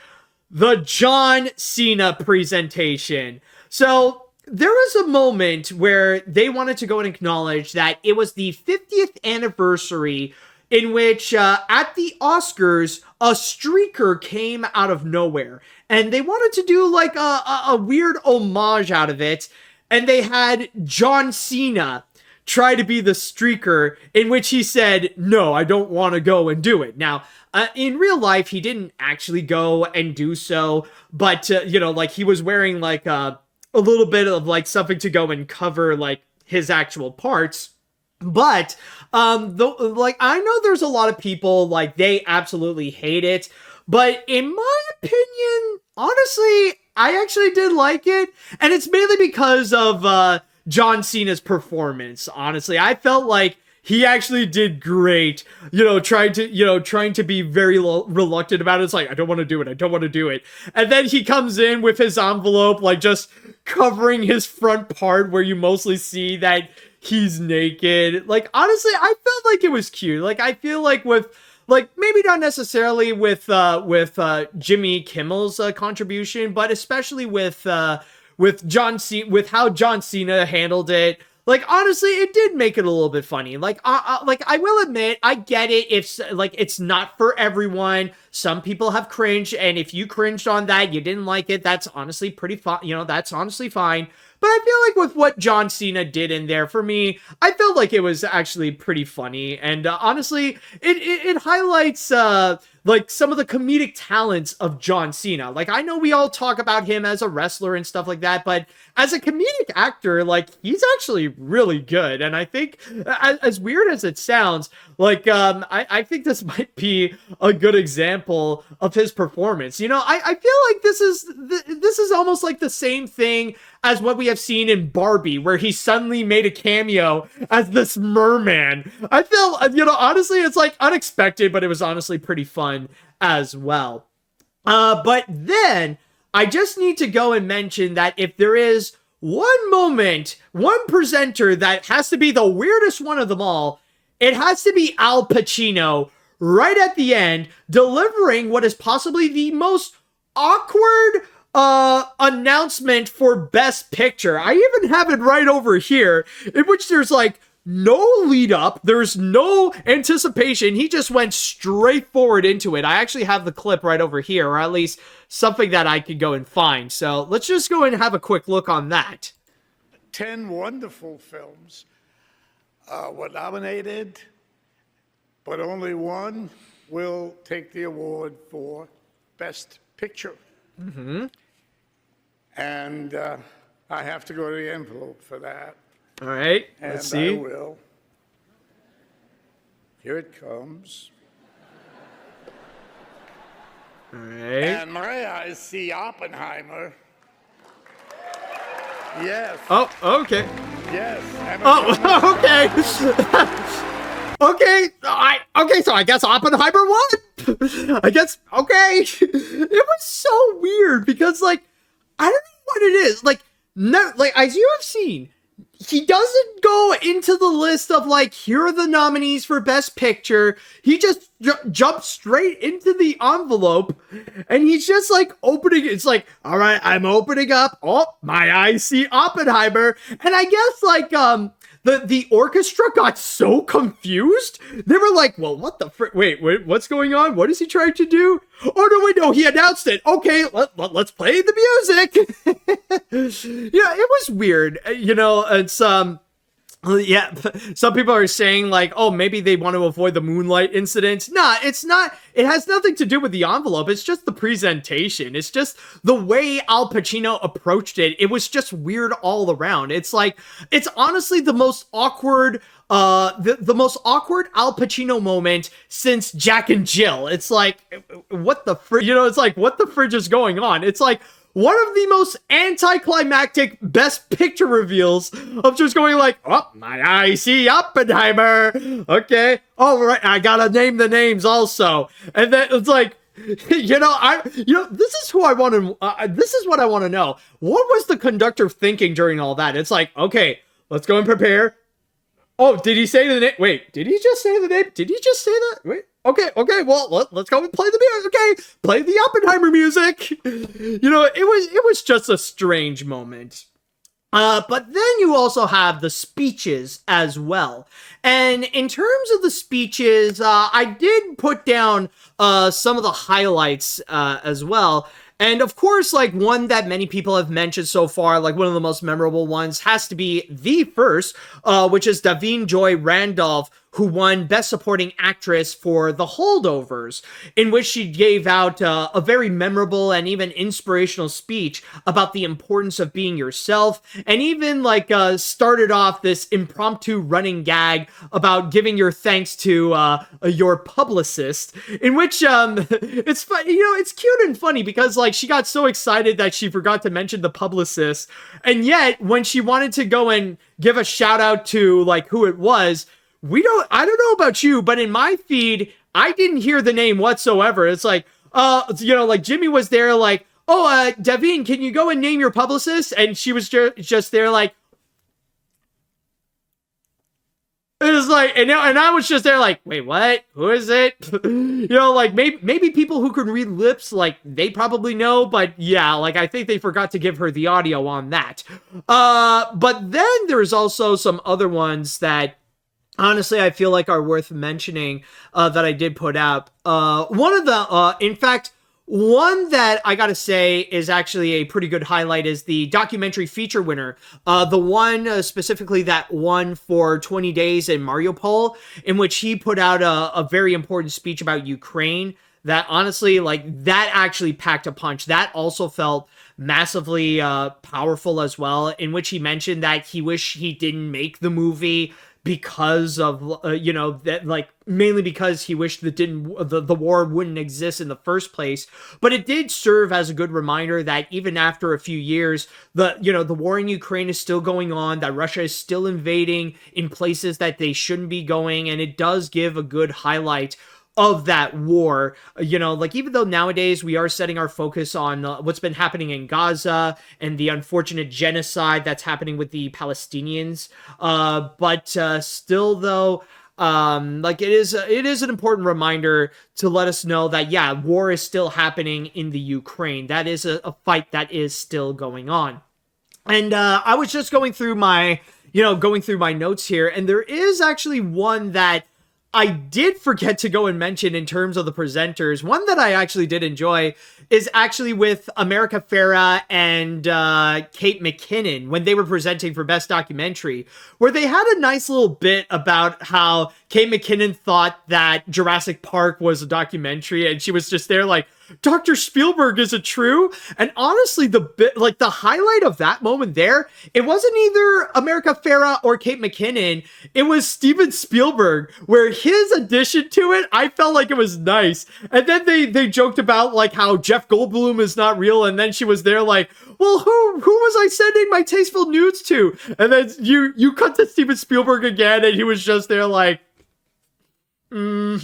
The John Cena presentation. So there was a moment where they wanted to go and acknowledge that it was the 50th anniversary in which at the Oscars, a streaker came out of nowhere. And they wanted to do like a weird homage out of it. And they had John Cena try to be the streaker, in which he said, no, I don't want to go and do it. Now, in real life, he didn't actually go and do so. But, like he was wearing like a little bit of like something to go and cover like his actual parts. But I know there's a lot of people like they absolutely hate it, but in my opinion, honestly, I actually did like it, and it's mainly because of John Cena's performance. Honestly, I felt like he actually did great, trying to be very reluctant about it. It's like, I don't want to do it. And then he comes in with his envelope, like just covering his front part where you mostly see that he's naked. Like, honestly, I felt like it was cute. Like, I feel like with, like, maybe not necessarily with Jimmy Kimmel's contribution, but especially with how John Cena handled it. Like, honestly, it did make it a little bit funny. Like, I will admit, I get it if, like, it's not for everyone. Some people have cringed, and if you cringed on that, you didn't like it, that's honestly pretty fine. That's honestly fine. But I feel like with what John Cena did in there, for me, I felt like it was actually pretty funny. And honestly, it highlights like some of the comedic talents of John Cena. Like, I know we all talk about him as a wrestler and stuff like that, but as a comedic actor, like, he's actually really good. And I think, as weird as it sounds, like, I think this might be a good example of his performance. I feel like this is almost like the same thing as what we have seen in Barbie, where he suddenly made a cameo as this merman. I feel, honestly, it's like unexpected, but it was honestly pretty fun as well. But then I just need to go and mention that if there is one moment, one presenter that has to be the weirdest one of them all, it has to be Al Pacino right at the end, delivering what is possibly the most awkward announcement for Best Picture. I even have it right over here, in which there's like no lead up, there's no anticipation. He just went straight forward into it. I actually have the clip right over here, or at least something that I could go and find. So let's just go and have a quick look on that. 10 wonderful films were nominated, but only one will take the award for Best Picture. Mm-hmm. And I have to go to the envelope for that. All right, let's see. I will. Here it comes. All right. And my eyes see Oppenheimer. Yes. Oh, okay. Yes. Oh, okay. Okay, so I guess Oppenheimer won. I guess, okay. It was so weird because, like, I don't know what it is. Like, no, like, as you have seen, he doesn't go into the list of, like, here are the nominees for Best Picture. He just jumps straight into the envelope, and he's just, like, opening. It's like, all right, I'm opening up. Oh, my eyes see Oppenheimer. And I guess, like, the orchestra got so confused. They were like, well, what the frick? Wait, what's going on? What is he trying to do? Oh, no, wait, no, he announced it. Okay, let's play the music. Yeah, it was weird. It's, yeah, some people are saying, like, oh, maybe they want to avoid the Moonlight incident. Nah, it's not. It has nothing to do with the envelope. It's just the presentation. It's just the way Al Pacino approached it. It was just weird all around. It's like, it's honestly the most awkward, the most awkward Al Pacino moment since Jack and Jill. It's like, what the fridge? It's like, what the fridge is going on? It's like, one of the most anticlimactic Best Picture reveals of just going like, oh, my eye see Oppenheimer. Okay. All right. I gotta name the names also. And then it's like, this is who I want to, this is what I want to know. What was the conductor thinking during all that? It's like, okay, let's go and prepare. Oh, did he say the name? Wait, did he just say the name? Did he just say that? Wait. Okay, well, let's go and play the music. Okay, play the Oppenheimer music. It was just a strange moment. But then you also have the speeches as well. And in terms of the speeches, I did put down some of the highlights as well. And of course, like, one that many people have mentioned so far, like one of the most memorable ones, has to be the first, which is Davine Joy Randolph, who won Best Supporting Actress for The Holdovers, in which she gave out a very memorable and even inspirational speech about the importance of being yourself, and even, like, started off this impromptu running gag about giving your thanks to your publicist, in which it's fun, it's cute and funny because, like, she got so excited that she forgot to mention the publicist, and yet when she wanted to go and give a shout out to, like, who it was, I don't know about you, but in my feed, I didn't hear the name whatsoever. It's like, like Jimmy was there like, oh, Davine, can you go and name your publicist? And she was just there like, it was like, and I was just there like, wait, what? Who is it? Like maybe people who can read lips, like they probably know, but yeah, like I think they forgot to give her the audio on that. But then there's also some other ones that honestly, I feel like are worth mentioning that I did put out. One of the, in fact, one that I gotta say is actually a pretty good highlight is the documentary feature winner. The one specifically that won for 20 Days in Mariupol, in which he put out a very important speech about Ukraine that honestly, like, that actually packed a punch. That also felt massively powerful as well, in which he mentioned that he wished he didn't make the movie because of that, like, mainly because he wished that the war wouldn't exist in the first place. But it did serve as a good reminder that even after a few years, the war in Ukraine is still going on, that Russia is still invading in places that they shouldn't be going, and it does give a good highlight of that war. Like, even though nowadays we are setting our focus on what's been happening in Gaza and the unfortunate genocide that's happening with the Palestinians, but still though, like, it is an important reminder to let us know that, yeah, war is still happening in the Ukraine. That is a fight that is still going on. And I was just going through my notes here, and there is actually one that I did forget to go and mention in terms of the presenters. One that I actually did enjoy is actually with America Ferrera and Kate McKinnon when they were presenting for Best Documentary, where they had a nice little bit about how Kate McKinnon thought that Jurassic Park was a documentary, and she was just there like, Dr. Spielberg, is it true? And honestly, the highlight of that moment there, it wasn't either America Ferrera or Kate McKinnon, it was Steven Spielberg, where his addition to it, I felt like it was nice. And then they joked about like how Jeff Goldblum is not real, and then she was there like, well, who was I sending my tasteful nudes to? And then you cut to Steven Spielberg again, and he was just there like, I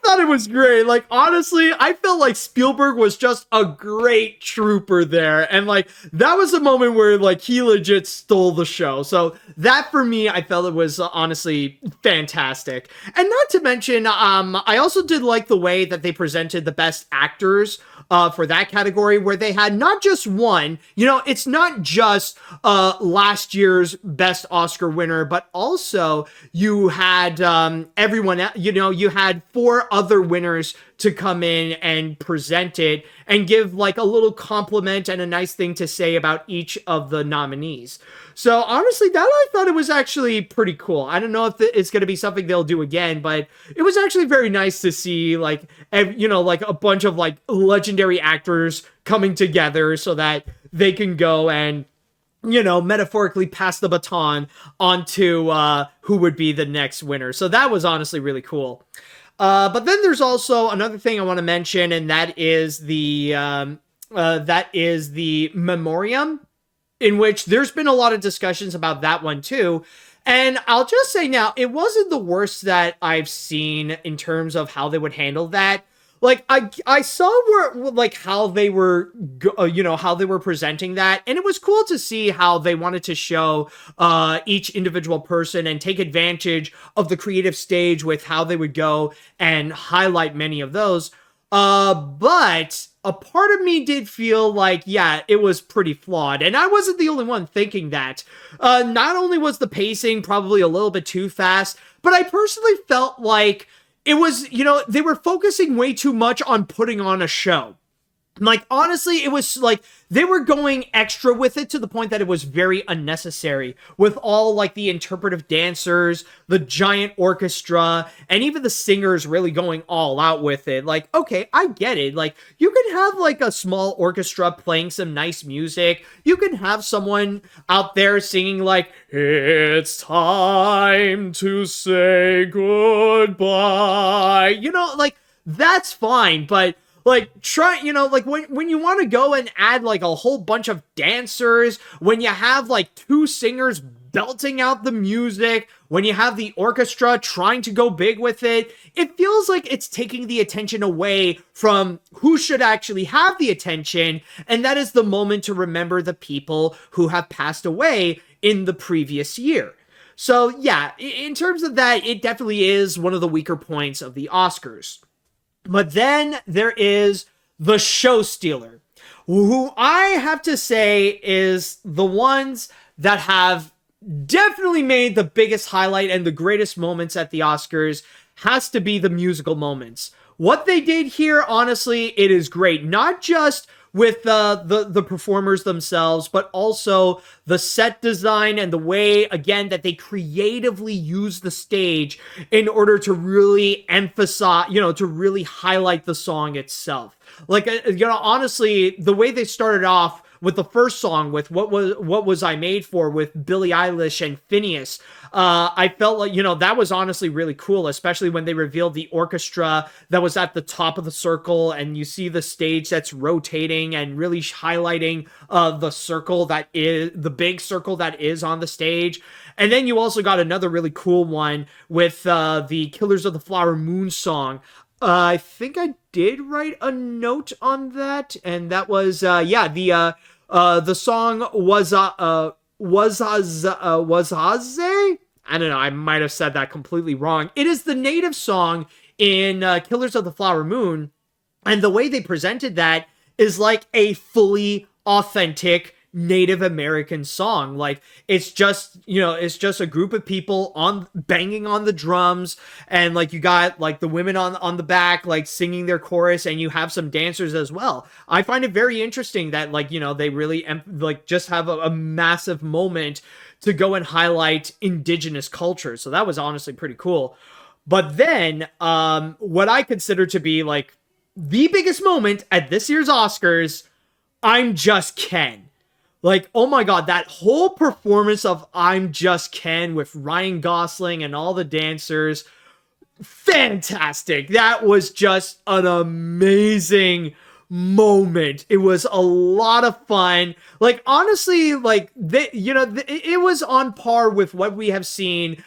thought it was great. Like, honestly, I felt like Spielberg was just a great trooper there, and like, that was a moment where like he legit stole the show. So that, for me, I felt it was honestly fantastic. And not to mention, I also did like the way that they presented the best actors for that category, where they had not just one, it's not just last year's best Oscar winner, but also you had everyone, you had 4 other winners to come in and present it and give like a little compliment and a nice thing to say about each of the nominees. So honestly, that I thought it was actually pretty cool. I don't know if it's going to be something they'll do again, but it was actually very nice to see like, like a bunch of like legendary actors coming together so that they can go and, metaphorically pass the baton onto who would be the next winner. So that was honestly really cool. But then there's also another thing I want to mention, and that is the memoriam, in which there's been a lot of discussions about that one too. And I'll just say now, it wasn't the worst that I've seen in terms of how they would handle that. Like, I saw how they were, how they were presenting that, and it was cool to see how they wanted to show each individual person and take advantage of the creative stage with how they would go and highlight many of those. But a part of me did feel like, yeah, it was pretty flawed, and I wasn't the only one thinking that. Not only was the pacing probably a little bit too fast, but I personally felt like it was, they were focusing way too much on putting on a show. Like, honestly, it was like they were going extra with it to the point that it was very unnecessary, with all like the interpretive dancers, the giant orchestra, and even the singers really going all out with it. Like, okay, I get it. Like, you can have like a small orchestra playing some nice music. You can have someone out there singing like, it's time to say goodbye. Like, that's fine, but like, try, like when you want to go and add like a whole bunch of dancers, when you have like 2 singers belting out the music, when you have the orchestra trying to go big with it, it feels like it's taking the attention away from who should actually have the attention, and that is the moment to remember the people who have passed away in the previous year. So yeah, in terms of that, it definitely is one of the weaker points of the Oscars. But then there is the show stealer, who I have to say is the ones that have definitely made the biggest highlight and the greatest moments at the Oscars has to be the musical moments. What they did here, honestly, it is great. Not just with the performers themselves, but also the set design and the way, again, that they creatively use the stage in order to really emphasize, to really highlight the song itself. Like, honestly, the way they started off with the first song, with what was I Made For, with Billie Eilish and Phineas, I felt like, that was honestly really cool, especially when they revealed the orchestra that was at the top of the circle, and you see the stage that's rotating and really highlighting the circle that is, the big circle that is on the stage. And then you also got another really cool one with the Killers of the Flower Moon song. I think I did write a note on that, and that was the song was Haze? I don't know, I might have said that completely wrong. It is the native song in Killers of the Flower Moon, and the way they presented that is like a fully authentic Native American song. Like, it's just a group of people banging on the drums, and like you got like the women on the back like singing their chorus, and you have some dancers as well. I find it very interesting that they really just have a massive moment to go and highlight indigenous culture. So that was honestly pretty cool. But then what I consider to be like the biggest moment at this year's Oscars, I'm Just Ken. Like, oh my god, that whole performance of I'm Just Ken with Ryan Gosling and all the dancers, fantastic. That was just an amazing moment. It was a lot of fun. Like, honestly, like, it was on par with what we have seen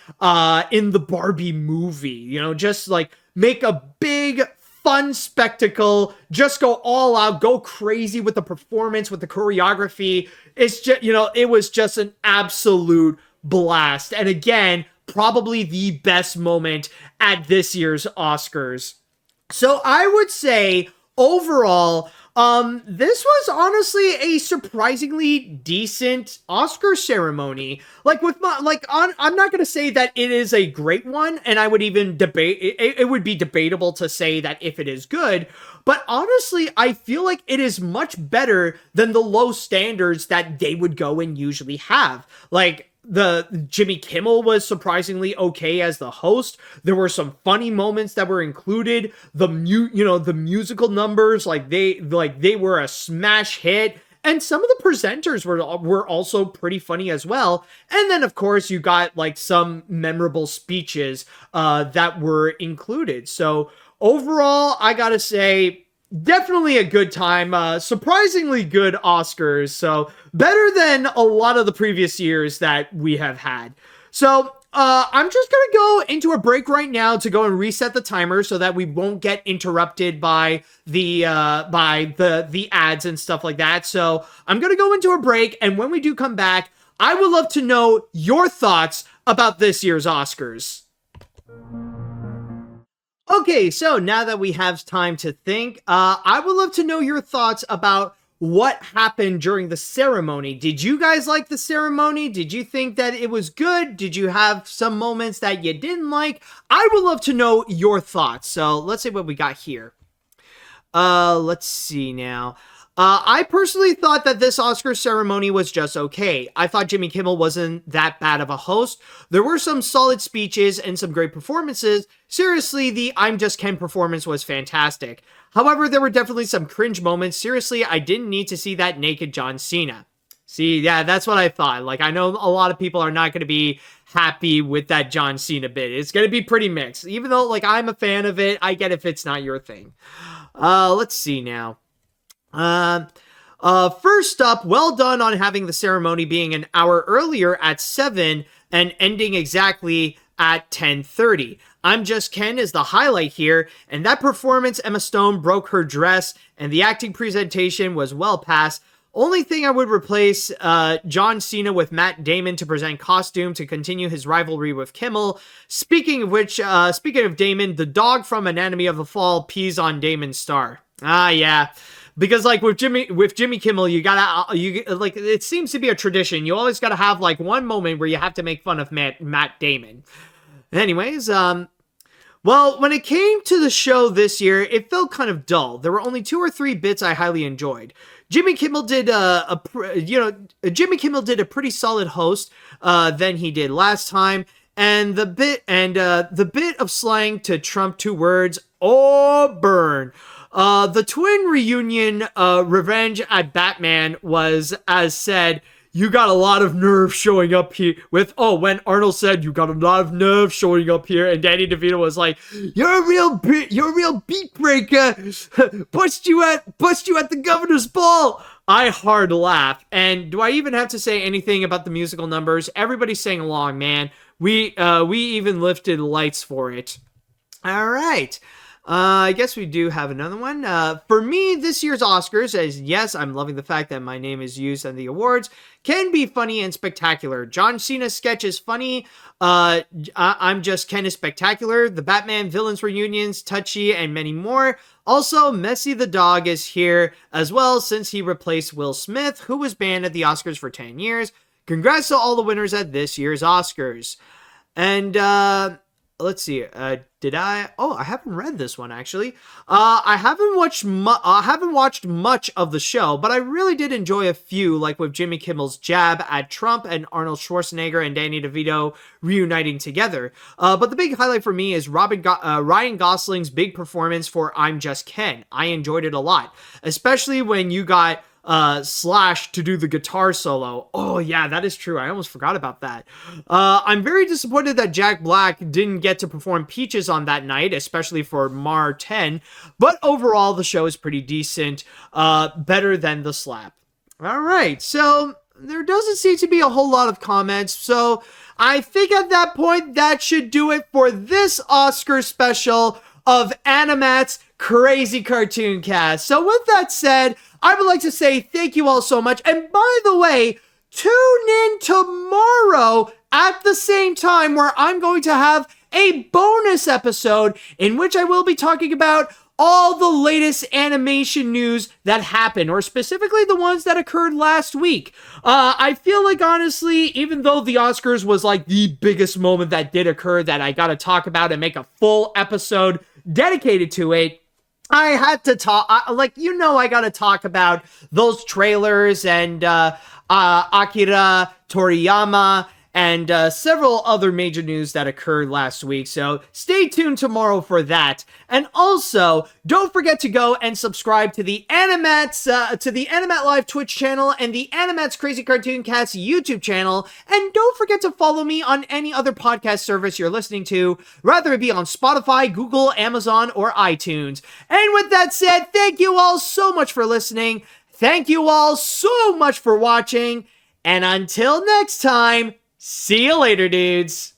in the Barbie movie. Just like make a big fun spectacle, just go all out, go crazy with the performance, with the choreography. It's just, it was just an absolute blast. And again, probably the best moment at this year's Oscars. So I would say overall, this was honestly a surprisingly decent Oscar ceremony. Like, I'm not gonna say that it is a great one, and I would even debate it would be debatable to say that if it is good. But honestly, I feel like it is much better than the low standards that they would go and usually have. Like, the Jimmy Kimmel was surprisingly okay as the host. There were some funny moments that were included. The musical numbers, they were a smash hit. And some of the presenters were also pretty funny as well. And then, of course, you got like some memorable speeches that were included. So overall, I gotta say, definitely a good time. Surprisingly good Oscars. So better than a lot of the previous years that we have had. So I'm just gonna go into a break right now to go and reset the timer so that we won't get interrupted by the ads and stuff like that. So I'm gonna go into a break, and when we do come back, I would love to know your thoughts about this year's Oscars. Okay, so now that we have time to think, I would love to know your thoughts about what happened during the ceremony. Did you guys like the ceremony? Did you think that it was good? Did you have some moments that you didn't like? I would love to know your thoughts. So let's see what we got here. Let's see now. I personally thought that this Oscar ceremony was just okay. I thought Jimmy Kimmel wasn't that bad of a host. There were some solid speeches and some great performances. Seriously, the I'm Just Ken performance was fantastic. However, there were definitely some cringe moments. Seriously, I didn't need to see that naked John Cena. See, yeah, that's what I thought. Like, I know a lot of people are not going to be happy with that John Cena bit. It's going to be pretty mixed. Even though, like, I'm a fan of it, I get if it's not your thing. Let's see now. First up, well done on having the ceremony being an hour earlier at 7 and ending exactly at 10:30. I'm Just Ken is the highlight here, and that performance, Emma Stone broke her dress, and the acting presentation was well past. Only thing I would replace John Cena with Matt Damon to present costume to continue his rivalry with Kimmel. Speaking of which, speaking of Damon, the dog from Anatomy of the Fall pees on Damon's star. Ah, yeah. because like with Jimmy Kimmel, you like, it seems to be a tradition. You always gotta have like one moment where you have to make fun of Matt Damon. Anyways, well, when it came to the show this year, it felt kind of dull. There were only 2 or 3 bits I highly enjoyed. Jimmy Kimmel did Jimmy Kimmel did a pretty solid host than he did last time, and the bit of slang to trump 2 words, or burn. The twin reunion, Revenge at Batman, was, as said, you got a lot of nerve showing up here with, when Arnold said, you got a lot of nerve showing up here, and Danny DeVito was like, you're a real beat breaker. Bust you at the governor's ball. I hard laugh. And do I even have to say anything about the musical numbers? Everybody sang along, man. We even lifted lights for it. All right. I guess we do have another one. For me, this year's Oscars, as yes, I'm loving the fact that my name is used on the awards, can be funny and spectacular. John Cena's sketch is funny. I'm Just Ken is spectacular. The Batman villains reunions, touchy, and many more. Also, Messi the dog is here as well, since he replaced Will Smith, who was banned at the Oscars for 10 years. Congrats to all the winners at this year's Oscars. And, let's see. I haven't read this one actually. I haven't watched much of the show, but I really did enjoy a few, like with Jimmy Kimmel's jab at Trump and Arnold Schwarzenegger and Danny DeVito reuniting together. But the big highlight for me is Ryan Gosling's big performance for I'm Just Ken. I enjoyed it a lot, especially when you got Slash to do the guitar solo. Oh yeah, that is true. I almost forgot about that. I'm very disappointed that Jack Black didn't get to perform Peaches on that night, especially for Mar 10, but overall the show is pretty decent, better than The Slap. All right, so there doesn't seem to be a whole lot of comments, so I think at that point that should do it for this Oscar special of AniMat's Crazy Cartoon Cast. So with that said, I would like to say thank you all so much. And by the way, tune in tomorrow at the same time, where I'm going to have a bonus episode in which I will be talking about all the latest animation news that happened, or specifically the ones that occurred last week. I feel like, honestly, even though the Oscars was like the biggest moment that did occur that I got to talk about and make a full episode dedicated to it, I had to talk, I got to talk about those trailers and Akira Toriyama and several other major news that occurred last week. So stay tuned tomorrow for that. And also, don't forget to go and subscribe to the AniMat's Animat Live Twitch channel and the AniMat's Crazy Cartoon Cast YouTube channel. And don't forget to follow me on any other podcast service you're listening to, whether it be on Spotify, Google, Amazon, or iTunes. And with that said, thank you all so much for listening. Thank you all so much for watching. And until next time, see you later, dudes.